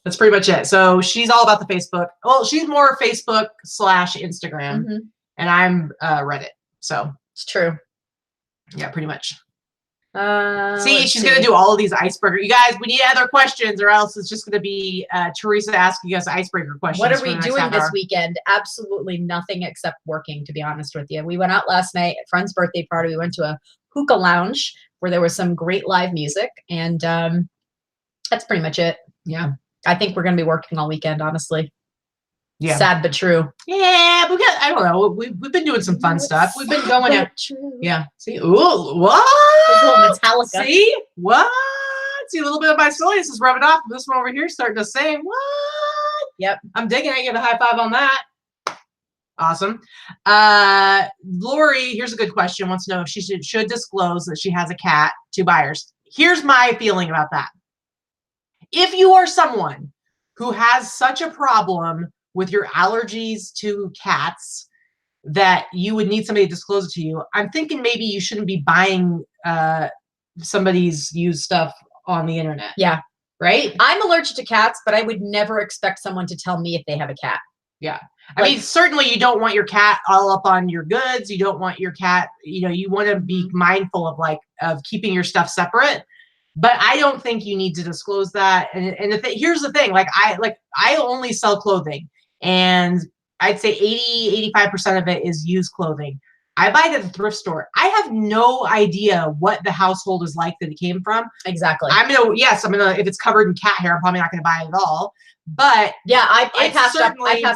That's pretty much it. So she's all about the Facebook. Well, she's more Facebook / Instagram, and I'm Reddit. So it's true. Yeah, pretty much. See, she's gonna do all of these icebreaker. You guys, we need other questions, or else it's just gonna be Teresa asking us icebreaker questions. What are we doing this weekend? Absolutely nothing except working, to be honest with you. We went out last night at a friend's birthday party. We went to a hookah lounge where there was some great live music, and that's pretty much it. Yeah. I think we're going to be working all weekend, honestly. Yeah. Sad but true. Yeah, I don't know. We've been doing some fun stuff. We've been going out. Yeah. See? Ooh, what? Metallica. See? What? See, a little bit of my silliness is rubbing off. This one over here is starting to sing. What? Yep. I'm digging it. Give a high five on that. Awesome. Lori, here's a good question. Wants to know if she should disclose that she has a cat to buyers. Here's my feeling about that. If you are someone who has such a problem with your allergies to cats that you would need somebody to disclose it to you, I'm thinking maybe you shouldn't be buying somebody's used stuff on the internet. Yeah. Right? I'm allergic to cats, but I would never expect someone to tell me if they have a cat. Yeah. I mean, certainly you don't want your cat all up on your goods. You don't want your cat, you want to be mindful of keeping your stuff separate. But I don't think you need to disclose that. And here's the thing, I only sell clothing, and I'd say 85% of it is used clothing. I buy it at the thrift store. I have no idea what the household is like that it came from. Exactly. If it's covered in cat hair, I'm probably not going to buy it at all. But yeah, I passed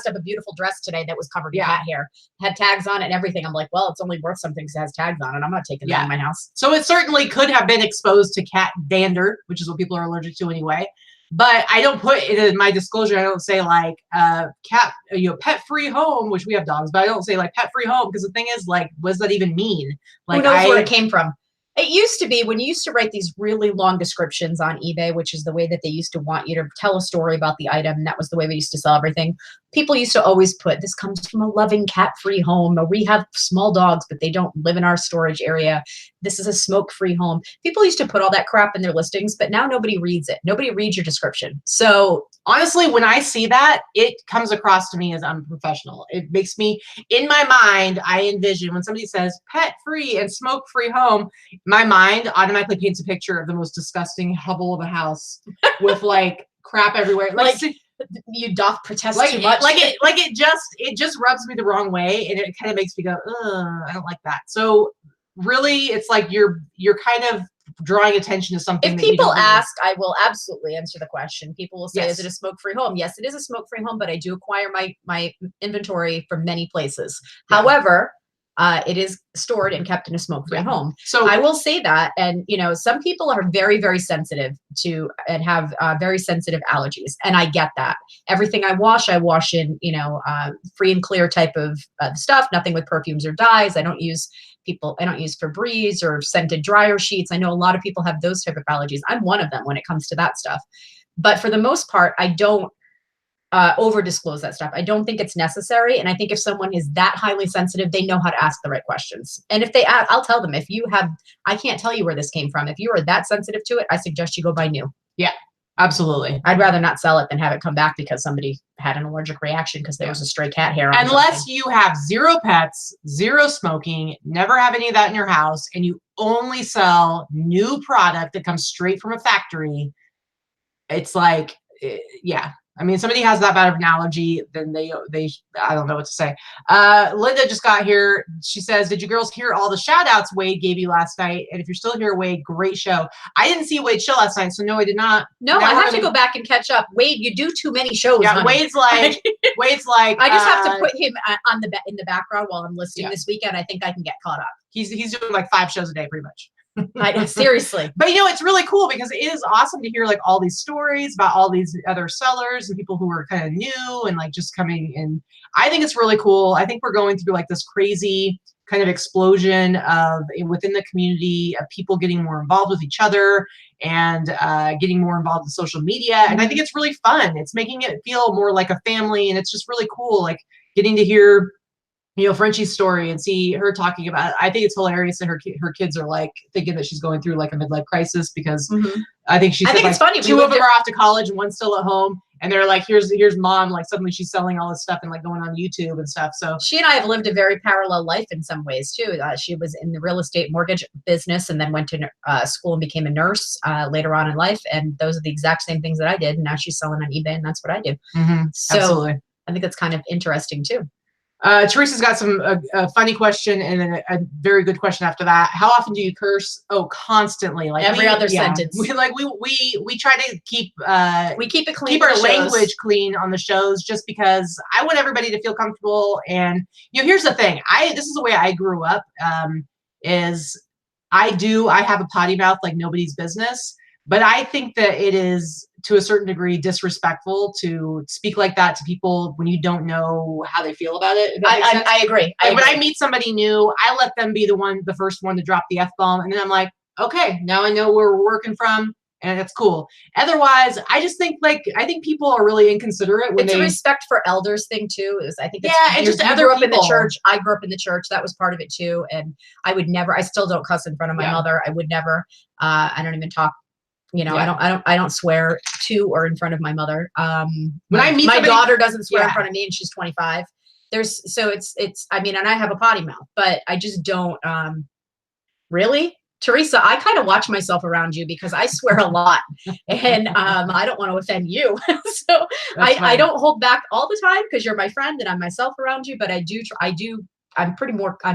up a beautiful dress today that was covered in cat hair, had tags on it and everything. I'm like, well, it's only worth something because it has tags on it. I'm not taking that in my house. So it certainly could have been exposed to cat dander, which is what people are allergic to anyway. But I don't put it in my disclosure. I don't say cat, pet-free home, which we have dogs, but I don't say pet-free home, because the thing is, what does that even mean? Who knows where it came from? It used to be when you used to write these really long descriptions on eBay, which is the way that they used to want you to tell a story about the item. And that was the way we used to sell everything. People used to always put, this comes from a loving cat-free home, or we have small dogs, but they don't live in our storage area. This is a smoke-free home. People used to put all that crap in their listings, but now nobody reads it. Nobody reads your description. So honestly, when I see that, it comes across to me as unprofessional. It makes me, in my mind, I envision when somebody says pet-free and smoke-free home, my mind automatically paints a picture of the most disgusting hovel of a house with crap everywhere. You doth protest too much. It just rubs me the wrong way, and it kind of makes me go, I don't like that. So really, it's you're kind of drawing attention to something. If people ask, I will absolutely answer the question. People will say, is it a smoke-free home? Yes, it is a smoke-free home, but I do acquire my inventory from many places. Yeah. However, it is stored and kept in a smoke-free home. So I will say that, and some people are very, very sensitive to and have very sensitive allergies, and I get that. Everything I wash in free and clear type of stuff. Nothing with perfumes or dyes. I don't use Febreze or scented dryer sheets. I know a lot of people have those type of allergies. I'm one of them when it comes to that stuff. But for the most part, I don't over disclose that stuff. I don't think it's necessary. And I think if someone is that highly sensitive, they know how to ask the right questions. And if they ask, I'll tell them, I can't tell you where this came from. If you are that sensitive to it, I suggest you go buy new. Yeah, absolutely. I'd rather not sell it than have it come back because somebody had an allergic reaction because there was a stray cat hair on Unless something. you have 0 pets, 0 smoking, never have any of that in your house, and you only sell new product that comes straight from a factory, it's like, yeah. I mean, somebody has that bad of an allergy, then they I don't know what to say. Linda just got here. She says, did you girls hear all the shout outs Wade gave you last night? And if you're still here, Wade, great show. I didn't see Wade's show last night, so no, I did not. No, I have to go back and catch up. Wade, you do too many shows. Yeah, honey. Wade's like, I just have to put him in the background while I'm listening this weekend. I think I can get caught up. He's doing like 5 shows a day, pretty much. Seriously. But it's really cool because it is awesome to hear like all these stories about all these other sellers and people who are kind of new and like just coming in. I think it's really cool. I think we're going through like this crazy kind of explosion of within the community of people getting more involved with each other and getting more involved in social media. And I think it's really fun. It's making it feel more like a family, and it's just really cool, like getting to hear Frenchie's story and see her talking about it. I think it's hilarious that her kids are like thinking that she's going through like a midlife crisis because I think she said it's funny. 2 of them are off to college and one's still at home, and they're like, here's mom, like suddenly she's selling all this stuff and like going on YouTube and stuff. So she and I have lived a very parallel life in some ways too. She was in the real estate mortgage business and then went to school and became a nurse later on in life, and those are the exact same things that I did. And now she's selling on eBay, and that's what I do. So absolutely. I think that's kind of interesting too. Teresa's got a funny question and then a very good question after that. How often do you curse? Oh, constantly. Like every other sentence. We try to keep it clean. Keep our language clean on the shows, just because I want everybody to feel comfortable. And here's the thing. This is the way I grew up. Is I have a potty mouth like nobody's business. But I think that it is, to a certain degree, disrespectful to speak like that to people when you don't know how they feel about it. I agree. When I meet somebody new, I let them be the first one to drop the F-bomb. And then I'm like, okay, now I know where we're working from. And it's cool. Otherwise, I just think I think people are really inconsiderate when it's a respect for elders thing too. I think and just you grew up in the church. I grew up in the church. That was part of it too. And I still don't cuss in front of my mother. I would never. I don't even talk. I don't swear to or in front of my mother. When I meet my daughter doesn't swear in front of me, and she's 25. I mean, and I have a potty mouth, but I just don't. Really, Teresa, I kind of watch myself around you because I swear a lot, and I don't want to offend you. So I don't hold back all the time because you're my friend and I'm myself around you. But I do. I'm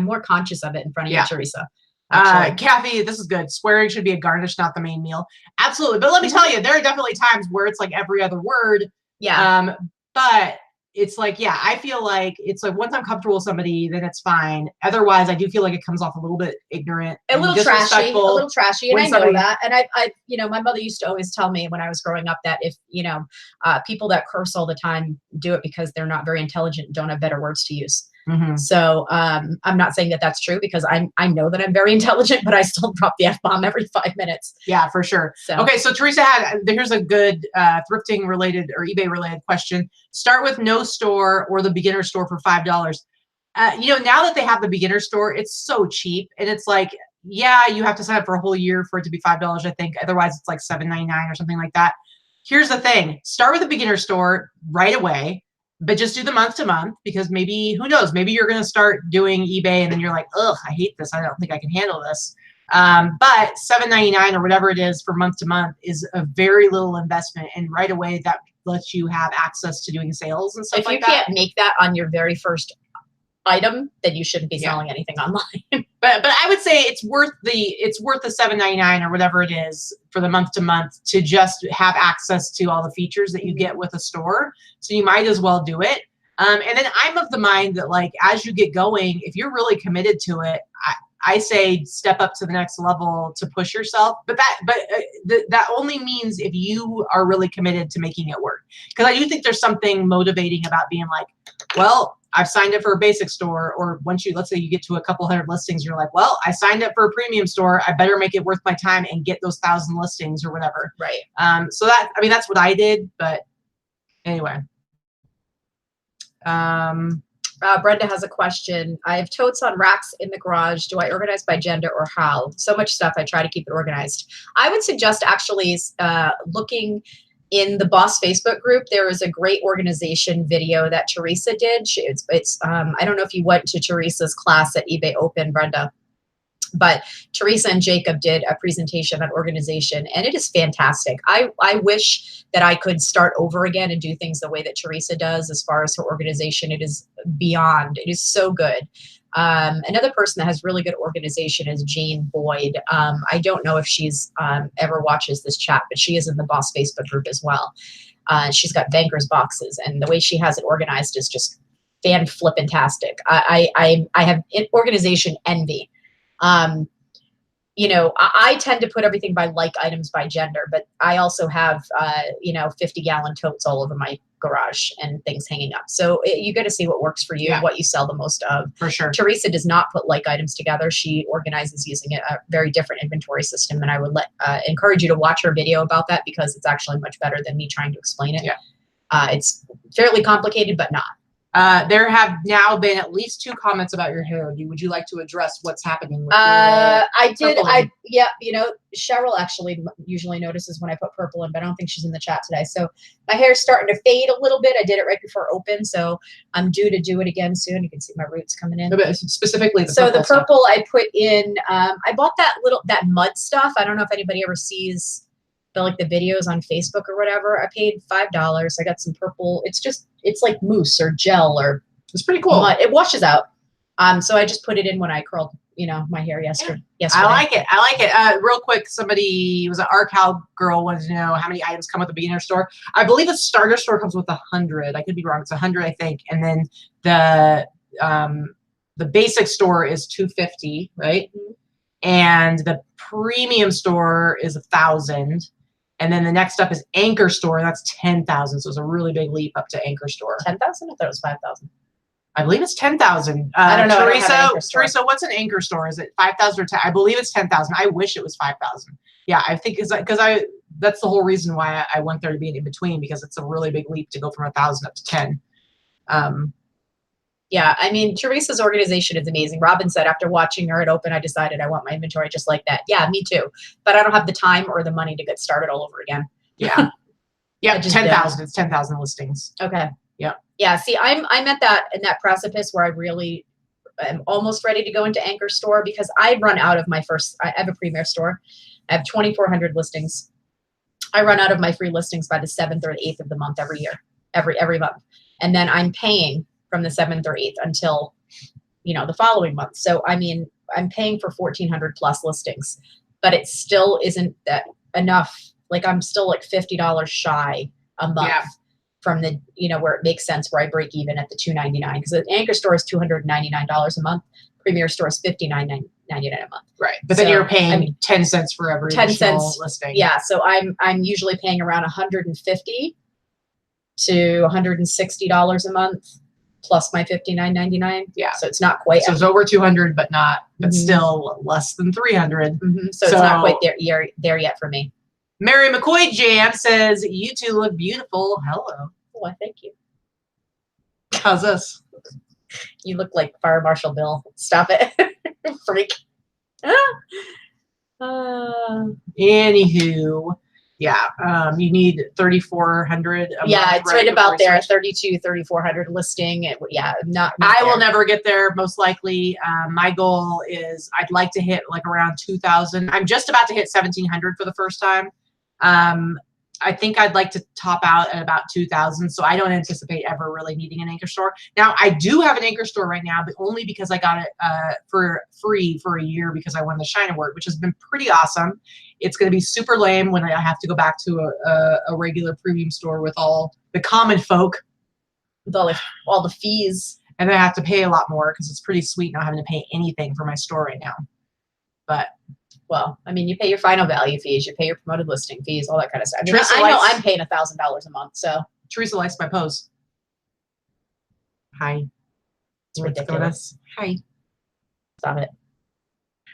more conscious of it in front of you, Teresa. Kathy, this is good. Swearing should be a garnish, not the main meal. Absolutely. But let me tell you, there are definitely times where it's like every other word. Yeah. But it's like, I feel like it's like once I'm comfortable with somebody, then it's fine. Otherwise, I do feel like it comes off a little bit ignorant, a little trashy. And I know that. And I my mother used to always tell me when I was growing up that if, people that curse all the time do it because they're not very intelligent and don't have better words to use. So I'm not saying that that's true because I know that I'm very intelligent, but I still drop the F-bomb every 5 minutes. Yeah, for sure. So. Okay, so Teresa here's a good thrifting related or eBay related question. Start with no store or the beginner store for $5. Now that they have the beginner store, it's so cheap, and it's like, you have to sign up for a whole year for it to be $5, I think. Otherwise, it's like $7.99 or something like that. Here's the thing. Start with the beginner store right away. But just do the month to month, because maybe, who knows, maybe you're going to start doing eBay and then you're like, ugh, I hate this. I don't think I can handle this. But $7.99 or whatever it is for month to month is a very little investment. And right away that lets you have access to doing sales and stuff like that. If you can't make that on your very first item, then you shouldn't be selling anything online. But I would say it's worth the $7.99 or whatever it is for the month to month to just have access to all the features that you get with a store. So you might as well do it. And then I'm of the mind that like, as you get going, if you're really committed to it, I say step up to the next level to push yourself. But that only means if you are really committed to making it work. Because I do think there's something motivating about being like, well, I've signed up for a basic store, or once let's say you get to a couple hundred listings, you're like, well, I signed up for a premium store. I better make it worth my time and get those 1,000 listings or whatever. Right. So that's what I did. But anyway. Brenda has a question. I have totes on racks in the garage. Do I organize by gender or how? So much stuff. I try to keep it organized. I would suggest actually looking in the Boss Facebook group. There is a great organization video that Teresa did. I don't know if you went to Teresa's class at eBay Open, Brenda, but Teresa and Jacob did a presentation on organization, and it is fantastic. I wish that I could start over again and do things the way that Teresa does as far as her organization. It is beyond. It is so good. Another person that has really good organization is Jane Boyd. I don't know if she's ever watches this chat, but she is in the Boss Facebook group as well. She's got bankers boxes, and the way she has it organized is just fan-flippantastic. I have organization envy. You know, I tend to put everything by like items by gender, but I also have, 50-gallon totes all over my garage and things hanging up. So you got to see what works for you, what you sell the most of. For sure. Teresa does not put like items together. She organizes using a very different inventory system. And I would encourage you to watch her video about that, because it's actually much better than me trying to explain it. Yeah. It's fairly complicated, but not. There have now been at least 2 comments about your hair. Would you like to address what's happening with your I did. purple? Cheryl actually usually notices when I put purple in, but I don't think she's in the chat today. So my hair's starting to fade a little bit. I did it right before open, so I'm due to do it again soon. You can see my roots coming in. But specifically the purple I put in, I bought that mud stuff. I don't know if anybody ever sees the videos on Facebook or whatever. I paid $5. I got some purple. It's like mousse or gel, or it's pretty cool. Mud. It washes out. So I just put it in when I curled, my hair yesterday. I like it. Real quick, somebody was an ArCal girl wanted to know how many items come with the beginner store. I believe the starter store comes with 100. I could be wrong. It's 100, I think. And then the basic store is 250, right? Mm-hmm. And the premium store is 1,000. And then the next up is Anchor Store. That's 10,000. So it's a really big leap up to Anchor Store. 10,000? I thought it was 5,000. I believe it's 10,000. I don't know. Teresa, what's an Anchor Store? Is it 5,000 or 10? I believe it's 10,000. I wish it was 5,000. Yeah, I think because that's the whole reason why I want there to be an in between, because it's a really big leap to go from 1,000 up to 10. Yeah, I mean, Teresa's organization is amazing. Robin said after watching her at Open, I decided I want my inventory just like that. Yeah, me too. But I don't have the time or the money to get started all over again. Yeah. Yeah, 10,000. It's 10,000 listings. Okay. Yeah. Yeah, see, I'm at that precipice where I really am almost ready to go into Anchor Store, because I run out of I have a premier store. I have 2,400 listings. I run out of my free listings by the 7th or the 8th of the month every year, every month. And then I'm paying from the 7th or 8th until, the following month. So, I mean, I'm paying for 1,400 plus listings, but it still isn't that enough. Like, I'm still like $50 shy a month from the, where it makes sense, where I break even at the $299, because the Anchor Store is $299 a month. Premier Store is $59.99 a month. Right. But then you're paying 10 cents for every 10 cents listing. Yeah. So I'm usually paying around $150 to $160 a month, plus my $59.99. Yeah. So it's not quite. So it's over 200, but still less than 300. Mm-hmm. So it's not quite there yet for me. Mary McCoy Jam says, "You two look beautiful." Hello. Oh, thank you. How's this? You look like Fire Marshal Bill. Stop it. Freak. Anywho. Yeah, you need 3,400. Yeah, it's right about there. 3,400 listing. Not I will never get there, most likely. My goal is I'd like to hit like around 2,000. I'm just about to hit 1,700 for the first time. I think I'd like to top out at about 2,000. So I don't anticipate ever really needing an Anchor Store. Now, I do have an Anchor Store right now, but only because I got it for free for a year because I won the Shine Award, which has been pretty awesome. It's going to be super lame when I have to go back to a regular premium store with all the common folk with all the fees. And then I have to pay a lot more because it's pretty sweet not having to pay anything for my store right now. But well, I mean, you pay your final value fees, you pay your promoted listing fees, all that kind of stuff. I mean, Teresa I know likes- I'm paying $1,000 a month, so Teresa likes my pose. Hi. it's ridiculous. Hi. Stop it.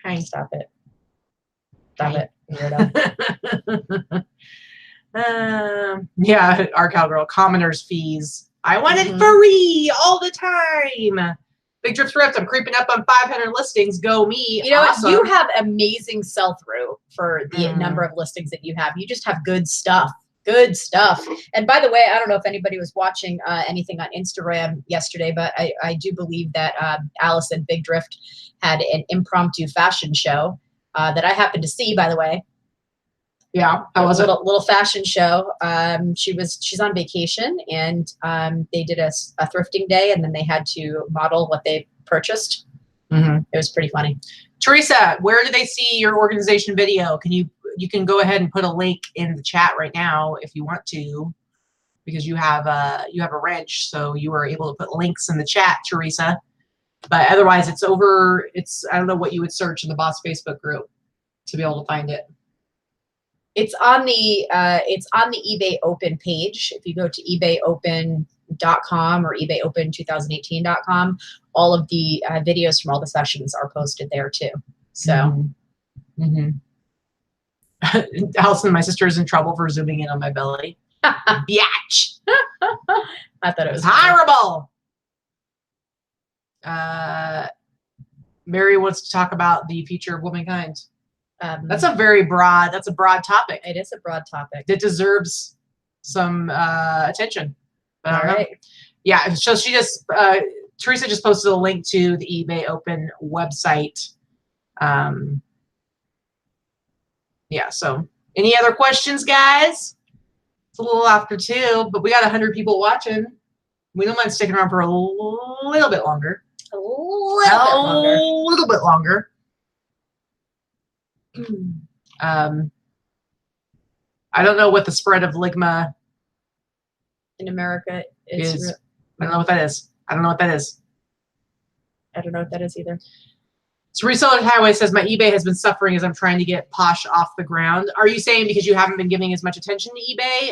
Hi. Stop it. Stop Hi. it. Weirdo. Yeah, our cowgirl. Commoners fees. I want it Mhm. free all the time. Big Drip Thrift. I'm creeping up on 500 listings. Go me. You know what? Awesome. You have amazing sell-through for the Mm. number of listings that you have. You just have good stuff. Good stuff. And by the way, I don't know if anybody was watching anything on Instagram yesterday, but I do believe that Allison Big Drift had an impromptu fashion show that I happened to see, by the way. Yeah, how was a it? little fashion show. She's on vacation, and they did a thrifting day, and then they had to model what they purchased. Mm-hmm. It was pretty funny. Teresa, where do they see your organization video? You can go ahead and put a link in the chat right now if you want to, because you have a wrench, so you are able to put links in the chat, Teresa. But otherwise, I don't know what you would search in the Boss Facebook group to be able to find it. It's on the eBay Open page. If you go to ebayopen.com or ebayopen2018.com, all of the videos from all the sessions are posted there too. So, mm-hmm. Allison, my sister is in trouble for zooming in on my belly. Biatch. I thought it was horrible. Mary wants to talk about the future of womankind. That's a broad topic. It is a broad topic. That deserves some attention. All right. Yeah, so Teresa just posted a link to the eBay Open website. Yeah, so any other questions, guys? It's a little after 2, but we got 100 people watching. We don't mind sticking around for a little bit longer. A little bit longer. I don't know what the spread of ligma in America is. I don't know what that is. I don't know what that is. I don't know what that is either. So Reseller Highway says, my eBay has been suffering as I'm trying to get Posh off the ground. Are you saying because you haven't been giving as much attention to eBay?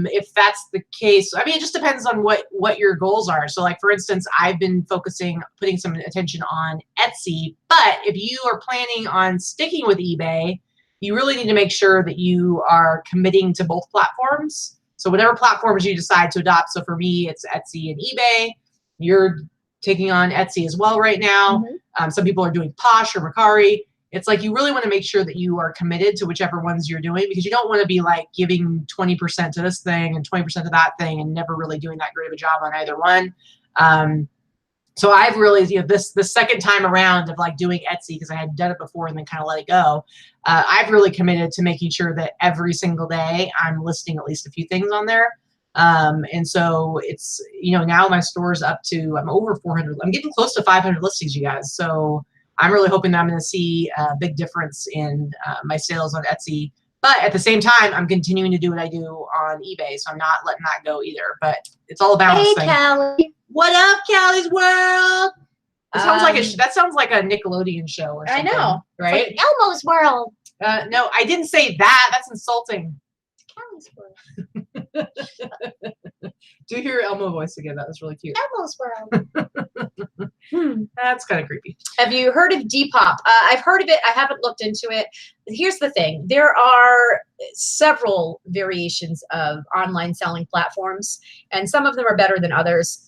If that's the case, I mean, it just depends on what your goals are. So like, for instance, I've been putting some attention on Etsy, but if you are planning on sticking with eBay, you really need to make sure that you are committing to both platforms. So whatever platforms you decide to adopt. So for me, it's Etsy and eBay. You're taking on Etsy as well right now. Mm-hmm. Some people are doing Posh or Mercari. It's like you really want to make sure that you are committed to whichever ones you're doing, because you don't want to be like giving 20% to this thing and 20% to that thing and never really doing that great of a job on either one. So I've really, this second time around of like doing Etsy, because I had done it before and then kind of let it go. I've really committed to making sure that every single day I'm listing at least a few things on there. And so it's, now my store's up to, I'm over 400. I'm getting close to 500 listings, you guys. So I'm really hoping that I'm going to see a big difference in my sales on Etsy. But at the same time, I'm continuing to do what I do on eBay. So I'm not letting that go either. But it's all a balance thing. Callie. What up, Callie's World? That sounds like a Nickelodeon show or something. I know. Right? Like Elmo's World. No, I didn't say that. That's insulting. Callie's World. Do hear Elmo voice again. That was really cute. Elmo's World. That's kind of creepy. Have you heard of Depop? I've heard of it. I haven't looked into it. Here's the thing. There are several variations of online selling platforms, and some of them are better than others.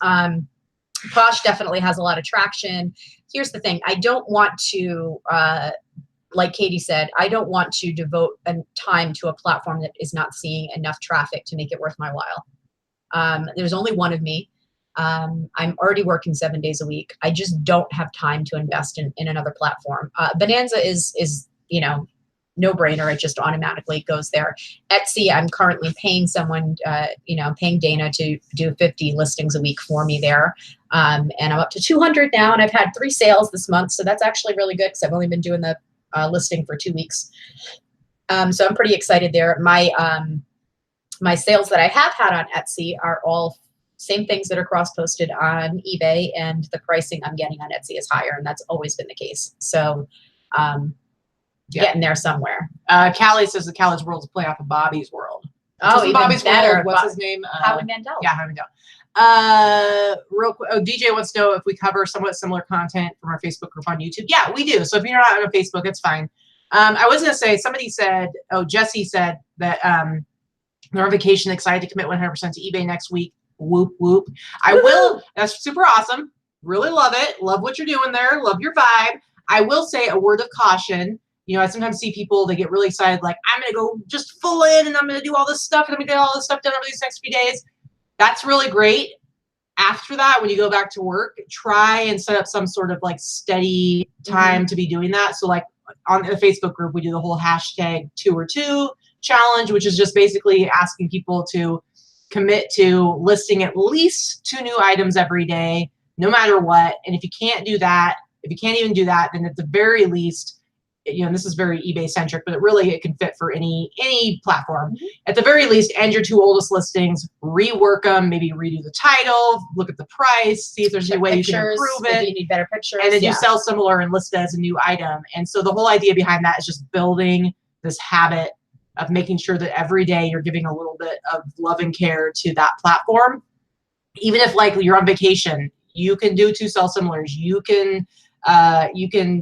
Posh definitely has a lot of traction. Here's the thing. I don't want to, like Katie said, I don't want to devote time to a platform that is not seeing enough traffic to make it worth my while. There's only one of me. I'm already working 7 days a week. I just don't have time to invest in another platform. Bonanza is no brainer. It just automatically goes there. Etsy, I'm currently paying someone, paying Dana to do 50 listings a week for me there. And I'm up to 200 now, and I've had 3 sales this month. So that's actually really good because I've only been doing the listing for 2 weeks. So I'm pretty excited there. My sales that I have had on Etsy are all same things that are cross-posted on eBay, and the pricing I'm getting on Etsy is higher, and that's always been the case. So getting there somewhere. Callie says the Callie's World is a play off of Bobby's World. Oh, even Bobby's better. World. What's his name? Howie Mandel. Yeah, Howie Mandel. Real quick. Oh, DJ wants to know if we cover somewhat similar content from our Facebook group on YouTube. Yeah, we do. So if you're not on Facebook, it's fine. I was going to say, somebody said, Jesse said that they're on vacation, excited to commit 100% to eBay next week. Whoop, whoop. I will. That's super awesome. Really love it. Love what you're doing there. Love your vibe. I will say a word of caution. You know, I sometimes see people, they get really excited, like, I'm going to go just full in and I'm going to do all this stuff and I'm going to get all this stuff done over these next few days. That's really great. After that, when you go back to work, try and set up some sort of like steady time to be doing that. So like on the Facebook group, we do the whole hashtag 2 or 2 challenge, which is just basically asking people to commit to listing at least 2 new items every day, no matter what. And if you can't do that, if you can't even do that, then at the very least, you know, this is very eBay centric, but it can fit for any platform. At the very least, end your 2 oldest listings, rework them, maybe redo the title, look at the price, see if there's any way you can improve it. Maybe you need better pictures. And then you sell similar and list it as a new item. And so the whole idea behind that is just building this habit of making sure that every day you're giving a little bit of love and care to that platform. Even if like you're on vacation, you can do 2 sell similars. You can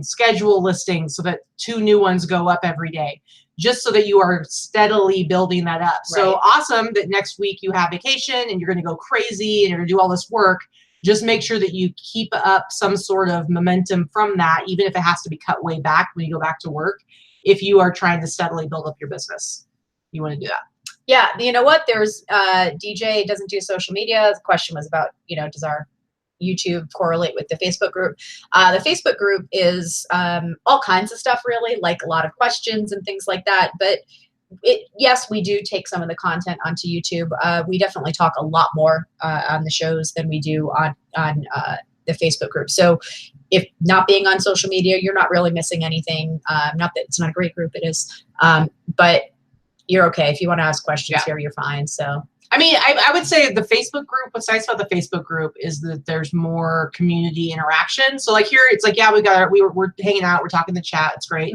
schedule listings so that 2 new ones go up every day, just so that you are steadily building that up. Right. So awesome that next week you have vacation and you're going to go crazy and you're going to do all this work. Just make sure that you keep up some sort of momentum from that, even if it has to be cut way back when you go back to work. If you are trying to steadily build up your business, you want to do that. Yeah. You know what? There's DJ doesn't do social media. The question was about, you know, does our YouTube correlate with the Facebook group? The Facebook group is all kinds of stuff, really, like a lot of questions and things like that. But yes, we do take some of the content onto YouTube. We definitely talk a lot more on the shows than we do on the Facebook group. So if not being on social media, you're not really missing anything. Not that it's not a great group, it is. But you're okay. If you want to ask questions here, you're fine. So I mean, I would say the Facebook group, what's nice about the Facebook group is that there's more community interaction. So like here, it's like, yeah, we're hanging out, we're talking in the chat. It's great.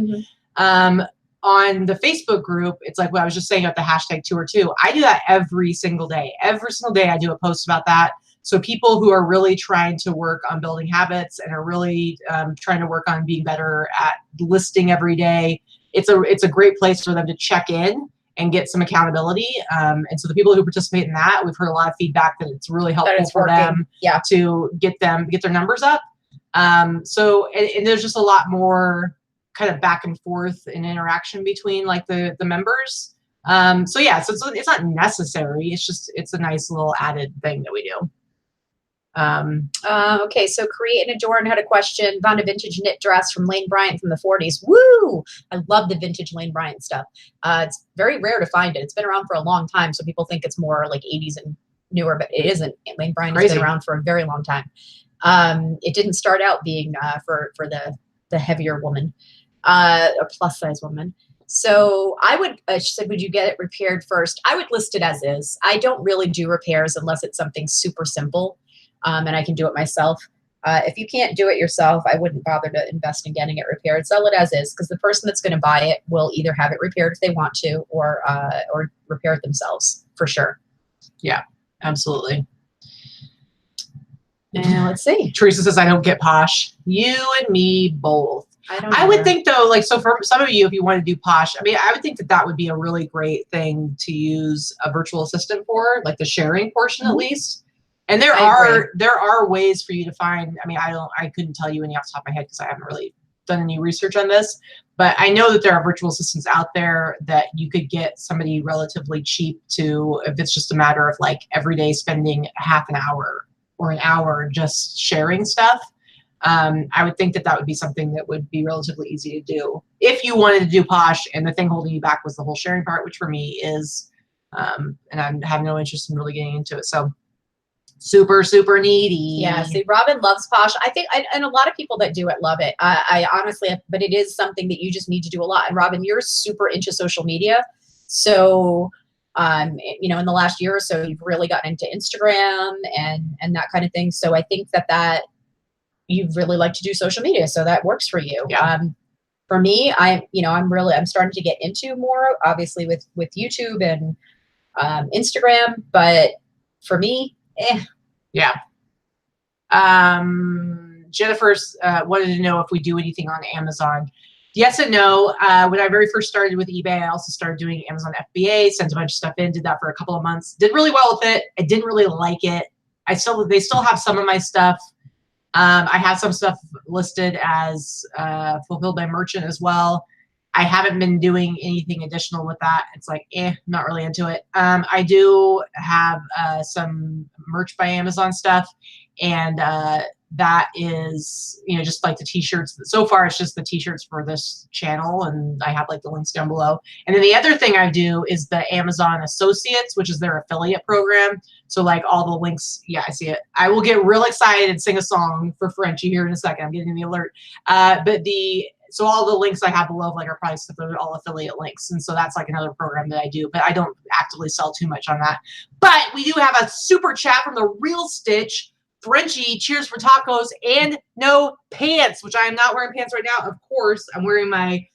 On the Facebook group, it's like what I was just saying about the hashtag 2 or 2. I do that every single day. Every single day I do a post about that. So people who are really trying to work on building habits and are really trying to work on being better at listing every day, it's a great place for them to check in and get some accountability. And so the people who participate in that, we've heard a lot of feedback that it's really helpful for them to get their numbers up. So there's just a lot more kind of back and forth and interaction between like the members. So yeah, so it's not necessary. It's a nice little added thing that we do. Okay, so Create and Adorn had a question. Found a vintage knit dress from Lane Bryant from the 40s. Woo! I love the vintage Lane Bryant stuff. It's very rare to find it. It's been around for a long time, so people think it's more like 80s and newer, but it isn't. Lane Bryant has been around for a very long time. It didn't start out being for the heavier woman, a plus size woman. So I would, she said, would you get it repaired first? I would list it as is. I don't really do repairs unless it's something super simple. And I can do it myself. If you can't do it yourself, I wouldn't bother to invest in getting it repaired. Sell it as is, because the person that's going to buy it will either have it repaired if they want to, or repair it themselves for sure. Yeah, absolutely. And let's see. Teresa says, I don't get Posh. You and me both. I would think though, like, so for some of you, if you want to do Posh, I mean, I would think that would be a really great thing to use a virtual assistant for, like the sharing portion at least. And there are ways for you to find, I mean, I couldn't tell you any off the top of my head because I haven't really done any research on this, but I know that there are virtual assistants out there that you could get somebody relatively cheap to, if it's just a matter of like every day spending half an hour or an hour just sharing stuff. I would think that would be something that would be relatively easy to do if you wanted to do Posh, and the thing holding you back was the whole sharing part, which for me is, and I have no interest in really getting into it. So super, super needy. Yeah, see, Robin loves Posh. I think, and a lot of people that do it love it. I honestly, but it is something that you just need to do a lot. And Robin, you're super into social media. So You know, in the last year or so, you've really gotten into Instagram and that kind of thing. So I think that you really like to do social media, so that works for you. Yeah. For me, I'm starting to get into more, obviously, with YouTube and Instagram, but for me, Yeah. Jennifer's wanted to know if we do anything on Amazon. Yes and no. When I very first started with eBay, I also started doing Amazon FBA, sent a bunch of stuff in, did that for a couple of months. Did really well with it. I didn't really like it. They still have some of my stuff. I have some stuff listed as fulfilled by merchant as well. I haven't been doing anything additional with that. It's like, not really into it. I do have some merch by Amazon stuff, and that is, you know, just like the t-shirts. So far, it's just the t-shirts for this channel, and I have like the links down below. And then the other thing I do is the Amazon Associates, which is their affiliate program. So like all the links, yeah, I see it. I will get real excited and sing a song for Frenchie here in a second. I'm getting the alert. So all the links I have below like are probably stuff that are all affiliate links. And so that's like another program that I do, but I don't actively sell too much on that. But we do have a super chat from the Real Stitch. Frenchie, cheers for tacos and no pants, which I am not wearing pants right now. Of course, I'm wearing my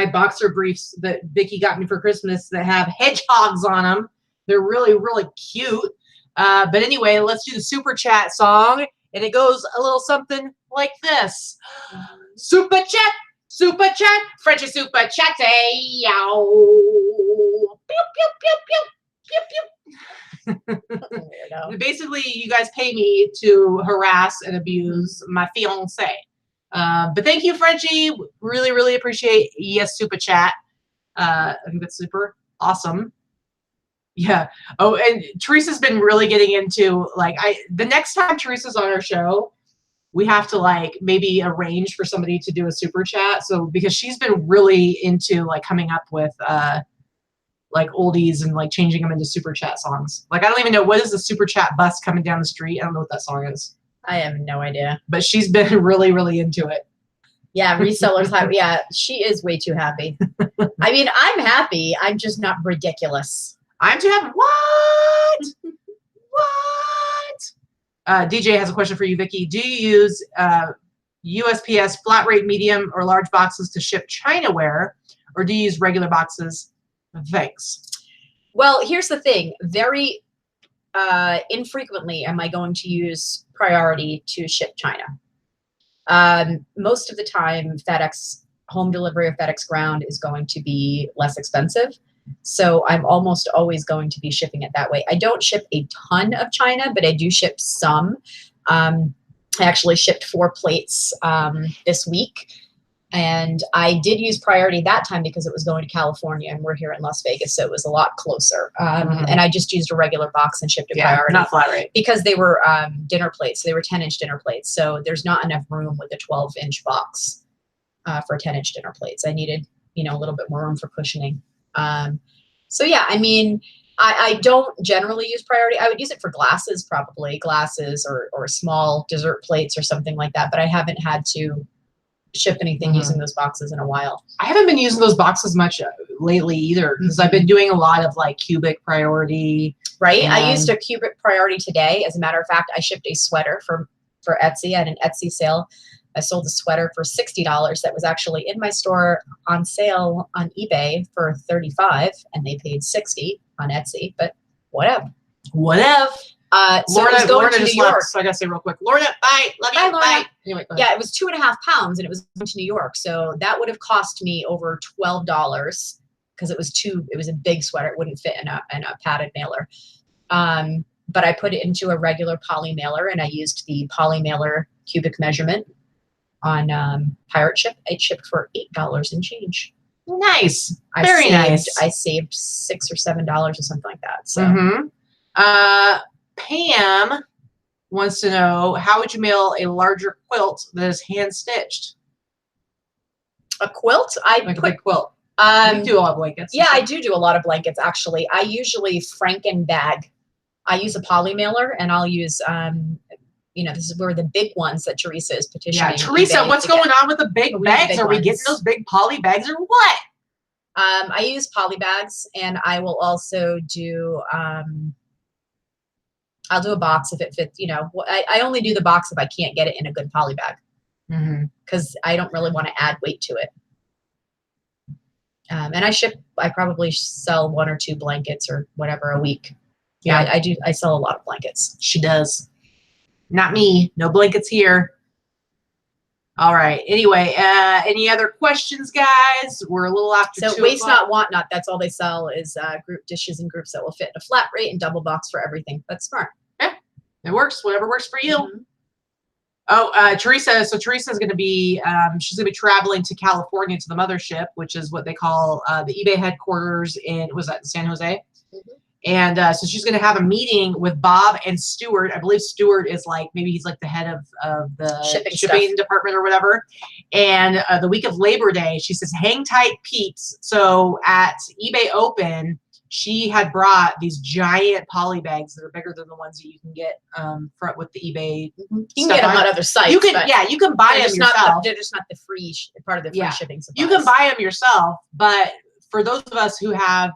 boxer briefs that Vicky got me for Christmas that have hedgehogs on them. They're really, really cute. But anyway, let's do the super chat song. And it goes a little something like this. Super chat, Frenchie super chat, yow. Pew, pew, pew, pew, pew, pew. Basically, you guys pay me to harass and abuse my fiance. But thank you, Frenchie. Really, really appreciate yes, super chat. I think that's super awesome. Yeah. Oh, and Teresa's been really getting into like the next time Teresa's on our show, we have to like maybe arrange for somebody to do a super chat. So because she's been really into like coming up with like oldies and like changing them into super chat songs. Like I don't even know what is the super chat bus coming down the street. I don't know what that song is. I have no idea. But she's been really, really into it. Yeah, resellers have. Yeah, she is way too happy. I mean, I'm happy. I'm just not ridiculous. I'm too happy. What? What? DJ has a question for you, Vicky. Do you use USPS flat rate medium or large boxes to ship Chinaware, or do you use regular boxes? Thanks. Well, here's the thing. Very infrequently am I going to use priority to ship China. Most of the time, FedEx home delivery or FedEx ground is going to be less expensive. So I'm almost always going to be shipping it that way. I don't ship a ton of China, but I do ship some. I actually shipped 4 plates this week. And I did use priority that time because it was going to California, and we're here in Las Vegas, so it was a lot closer. And I just used a regular box and shipped it priority. Not flat rate. Because they were dinner plates. They were 10-inch dinner plates. So there's not enough room with a 12-inch box for 10-inch dinner plates. I needed, you know, a little bit more room for cushioning. So yeah, I mean, I don't generally use priority. I would use it for glasses, probably glasses or small dessert plates or something like that. But I haven't had to ship anything using those boxes in a while. I haven't been using those boxes much lately either, because I've been doing a lot of like cubic priority. Right. I used a cubic priority today. As a matter of fact, I shipped a sweater for Etsy at an Etsy sale. I sold a sweater for $60 that was actually in my store on sale on eBay for $35, and they paid $60 on Etsy, but whatever. So Lorna to just New York. left, so I gotta say real quick. Lorna, bye. Love you. Bye, Lorna. Bye. Anyway, go ahead. Yeah, it was 2.5 pounds, and it was going to New York. So that would have cost me over $12 because it was a big sweater. It wouldn't fit in a padded mailer. But I put it into a regular poly mailer, and I used the poly mailer cubic measurement on Pirate Ship. It shipped for $8 and change. Nice. Very nice. I saved $6 or $7 or something like that. So. Pam wants to know, how would you mail a larger quilt that is hand stitched? A quilt? A big quilt. You do a lot of blankets. Yeah, I do a lot of blankets, actually. I usually Franken bag. I use a poly mailer, and I'll use, this is where the big ones that Teresa is petitioning. Yeah, Teresa, what's going on with the big bags? Are we getting those big poly bags or what? I use poly bags, and I will also do. I'll do a box if it fits. You know, I only do the box if I can't get it in a good poly bag, because I don't really want to add weight to it. And I probably sell 1 or 2 blankets or whatever a week. Yeah, I do. I sell a lot of blankets. She does. Not me. No blankets here. All right. Anyway, any other questions, guys? We're a little after 2 o'clock. So waste not, want not. That's all they sell is group dishes and groups that will fit in a flat rate and double box for everything. That's smart. Yeah, it works. Whatever works for you. Oh, Teresa. So Teresa's going to be, she's going to be traveling to California to the mothership, which is what they call the eBay headquarters in, was that in San Jose? And so she's going to have a meeting with Bob and Stuart. I believe Stuart is like, maybe he's like the head of the shipping department or whatever. And the week of Labor Day, she says, hang tight, peeps. So at eBay Open, she had brought these giant poly bags that are bigger than the ones that you can get with the eBay. You can get them on other sites. You can, you can buy them yourself. They're just not the free part of the free shipping supplies. You can buy them yourself, but for those of us who have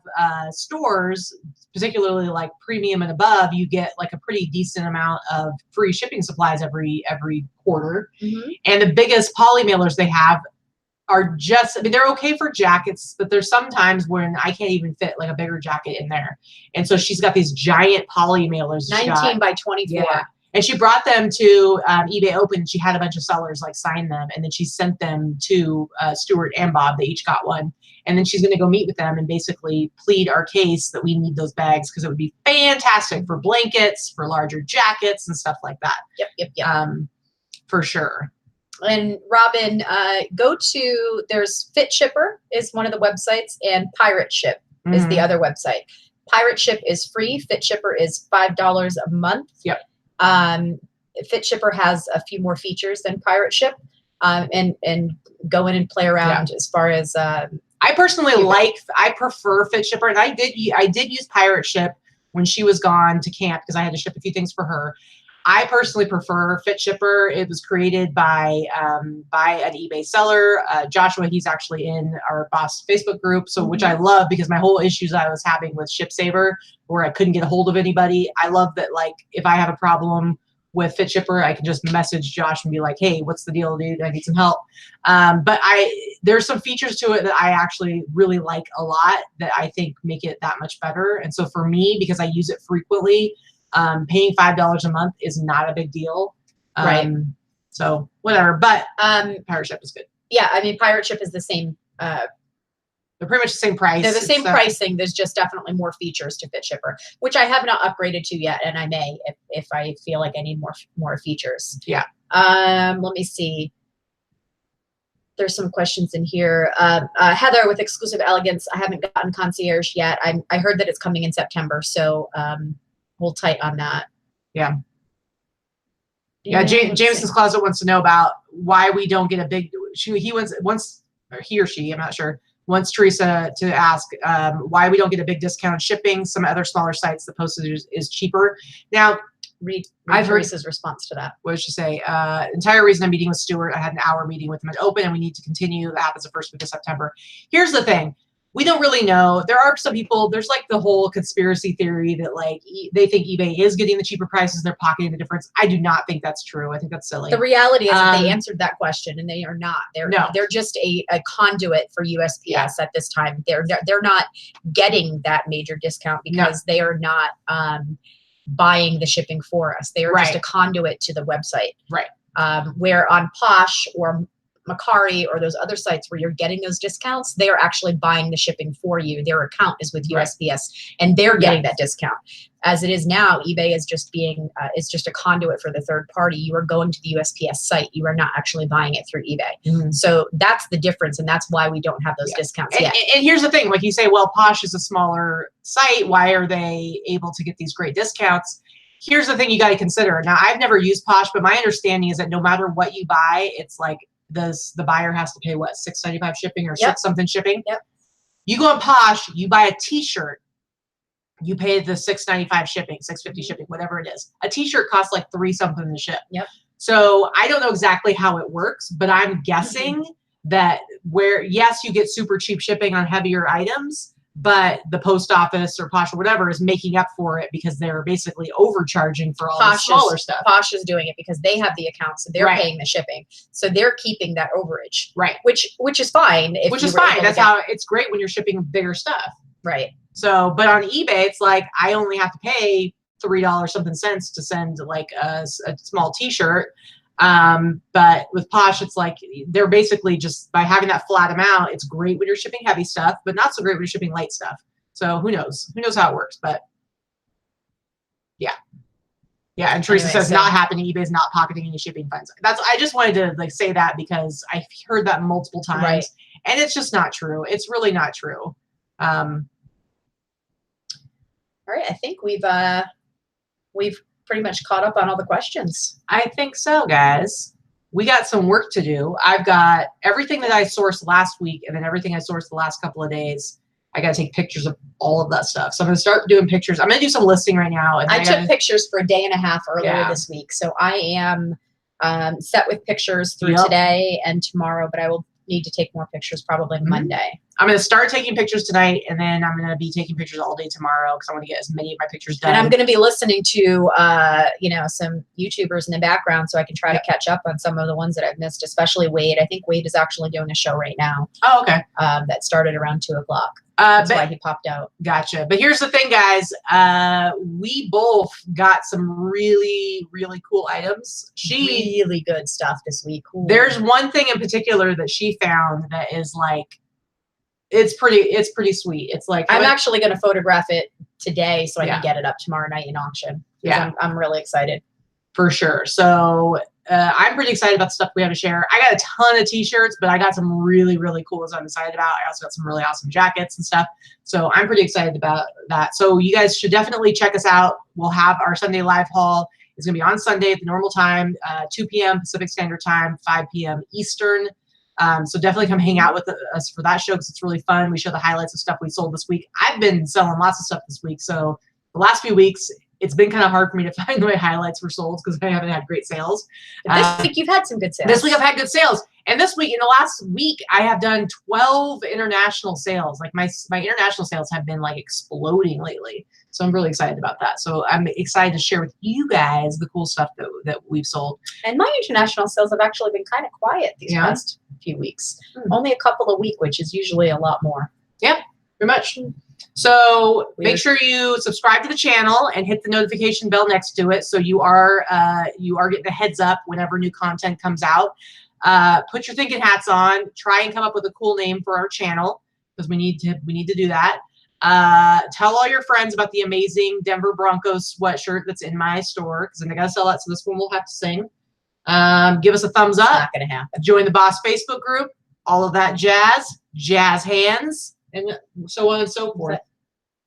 stores, particularly like premium and above, you get like a pretty decent amount of free shipping supplies every quarter. And the biggest poly mailers they have are just, I mean, they're okay for jackets, but there's sometimes when I can't even fit like a bigger jacket in there. And so she's got these giant poly mailers. 19 by 24. Yeah. And she brought them to eBay Open. She had a bunch of sellers like sign them, and then she sent them to Stuart and Bob. They each got one, and then she's going to go meet with them and basically plead our case that we need those bags because it would be fantastic for blankets, for larger jackets, and stuff like that. Yep. For sure. And Robin, there's Fit Shipper is one of the websites, and Pirate Ship is the other website. Pirate Ship is free. Fit Shipper is $5 a month. Yep. Fit Shipper has a few more features than Pirate Ship, and go in and play around as far as. I personally I prefer Fit Shipper, and I did use Pirate Ship when she was gone to camp because I had to ship a few things for her. I personally prefer Fit Shipper. It was created by an eBay seller, Joshua. He's actually in our boss Facebook group, so which I love because my whole issues I was having with ShipSaver, where I couldn't get a hold of anybody. I love that, like, if I have a problem with Fit Shipper, I can just message Josh and be like, hey, what's the deal, dude? I need some help. But there's some features to it that I actually really like a lot that I think make it that much better. And so for me, because I use it frequently, paying $5 a month is not a big deal. Right. So whatever, but Pirate Ship is good. Yeah, I mean, Pirate Ship is the same. They're pretty much the same price. They're the same pricing. There's just definitely more features to Fit Shipper, which I have not upgraded to yet, and I may if I feel like I need more features. Yeah. Let me see. There's some questions in here. Heather with Exclusive Elegance. I haven't gotten concierge yet. I heard that it's coming in September, so hold tight on that. Yeah. Yeah. Jameson's Closet wants to know about why we don't get a big. He or she, I'm not sure, wants Teresa to ask why we don't get a big discount on shipping. Some other smaller sites, the postage is cheaper. Now, I've heard Teresa's response to that. What did she say? Entire reason I'm meeting with Stuart, I had an hour meeting with him at Open, and we need to continue. That happens the first week of September. Here's the thing. We don't really know. There are some people, there's like the whole conspiracy theory that like they think eBay is getting the cheaper prices, they're pocketing the difference. I do not think that's true. I think that's silly. The reality is that they answered that question, and they are not. They're just a conduit for USPS at this time. They're not getting that major discount because they are not buying the shipping for us. They are just a conduit to the website. Right. Where on Posh or Macari or those other sites where you're getting those discounts, they are actually buying the shipping for you. Their account is with USPS, and they're getting that discount. As it is now, eBay is just it's just a conduit for the third party. You are going to the USPS site. You are not actually buying it through eBay. So that's the difference, and that's why we don't have those discounts yet. And here's the thing, like you say, well, Posh is a smaller site. Why are they able to get these great discounts? Here's the thing you got to consider. Now, I've never used Posh, but my understanding is that no matter what you buy, it's like the buyer has to pay what, $6.95 shipping or $6 something shipping. You go on Posh, you buy a T-shirt, you pay the $6.95 shipping, $6.50 shipping, whatever it is. A T-shirt costs like $3 something to ship. So I don't know exactly how it works, but I'm guessing that where, yes, you get super cheap shipping on heavier items, but the post office or Posh or whatever is making up for it because they're basically overcharging for all the smaller stuff. Posh is doing it because they have the account, so they're Right. paying the shipping. So they're keeping that overage. Right. Which is fine. Which is fine. That's how it's great when you're shipping bigger stuff. Right. So, but on eBay, it's like I only have to pay $3 something cents to send like a small T-shirt. But with Posh, it's like they're basically just by having that flat amount. It's great when you're shipping heavy stuff, but not so great when you're shipping light stuff. So who knows? Who knows how it works? But yeah. And Teresa says not happening. eBay's not pocketing any shipping funds. I just wanted to like say that because I've heard that multiple times, right. And it's just not true. It's really not true. All right, I think we've pretty much caught up on all the questions. I think so, guys. We got some work to do. I've got everything that I sourced last week and then everything I sourced the last couple of days. I got to take pictures of all of that stuff. So I'm going to start doing pictures. I'm going to do some listing right now. And I took pictures for a day and a half earlier this week. So I am set with pictures through today and tomorrow, but I will need to take more pictures probably Monday. I'm going to start taking pictures tonight, and then I'm going to be taking pictures all day tomorrow because I want to get as many of my pictures done. And I'm going to be listening to, some YouTubers in the background so I can try to catch up on some of the ones that I've missed, especially Wade. I think Wade is actually doing a show right now. Oh, okay. That started around 2 o'clock. That's why he popped out. Gotcha. But here's the thing, guys. We both got some really, really cool items. Really good stuff this week. Ooh. There's one thing in particular that she found that is like, it's pretty sweet. It's like I'm actually going to photograph it today so I can get it up tomorrow night in auction. Yeah, I'm really excited. For sure. So I'm pretty excited about the stuff we have to share. I got a ton of T-shirts, but I got some really, really cool ones I'm excited about. I also got some really awesome jackets and stuff. So I'm pretty excited about that. So you guys should definitely check us out. We'll have our Sunday live haul. It's going to be on Sunday at the normal time, 2 p.m. Pacific Standard Time, 5 p.m. Eastern. So definitely come hang out with us for that show because it's really fun. We show the highlights of stuff we sold this week. I've been selling lots of stuff this week. So the last few weeks, it's been kind of hard for me to find the way highlights were sold because I haven't had great sales. This week you've had some good sales. This week I've had good sales. And this week, in the last week, I have done 12 international sales. Like my international sales have been like exploding lately. So I'm really excited about that. So I'm excited to share with you guys the cool stuff that we've sold. And my international sales have actually been kind of quiet these past few weeks. Only a couple a week, which is usually a lot more. Yeah, pretty much. So make sure you subscribe to the channel and hit the notification bell next to it so you are getting a heads up whenever new content comes out. Put your thinking hats on. Try and come up with a cool name for our channel because we need to do that. Tell all your friends about the amazing Denver Broncos sweatshirt that's in my store because then I gotta sell that, so this one will have to sing. Give us a thumbs up. Not gonna happen. Join the Boss Facebook group. All of that jazz hands, and so on and so forth.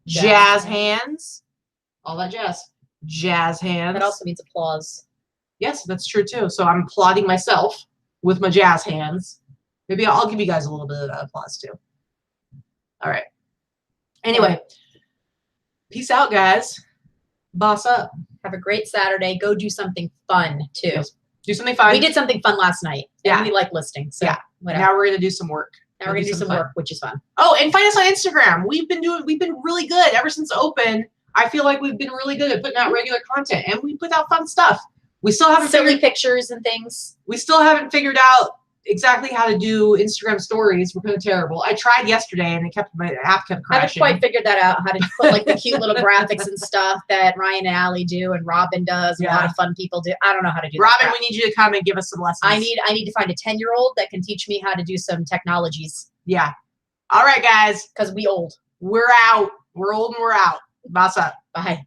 Jazz hands. All that jazz hands. That also means applause. Yes, that's true too. So I'm applauding myself with my jazz hands. Maybe I'll give you guys a little bit of applause too. All right. Anyway, peace out, guys. Boss up. Have a great Saturday. Go do something fun too. Yes. Do something fun. We did something fun last night. And we like listing. So whatever. Now we're gonna do some work. Now we're gonna do some work, which is fun. Oh, and find us on Instagram. We've been really good ever since open. I feel like we've been really good at putting out regular content, and we put out fun stuff. We still haven't silly pictures and things. We still haven't figured out exactly how to do Instagram stories. We're kind of terrible. I tried yesterday, and my app kept crashing. I haven't quite figured that out. How to put like the cute little graphics and stuff that Ryan and Allie do, and Robin does. A lot of fun people do. I don't know how to do. Robin, we need you to come and give us some lessons. I need to find a 10-year-old that can teach me how to do some technologies. Yeah. All right, guys. Because we old. We're out. We're old and we're out. Boss up. Bye.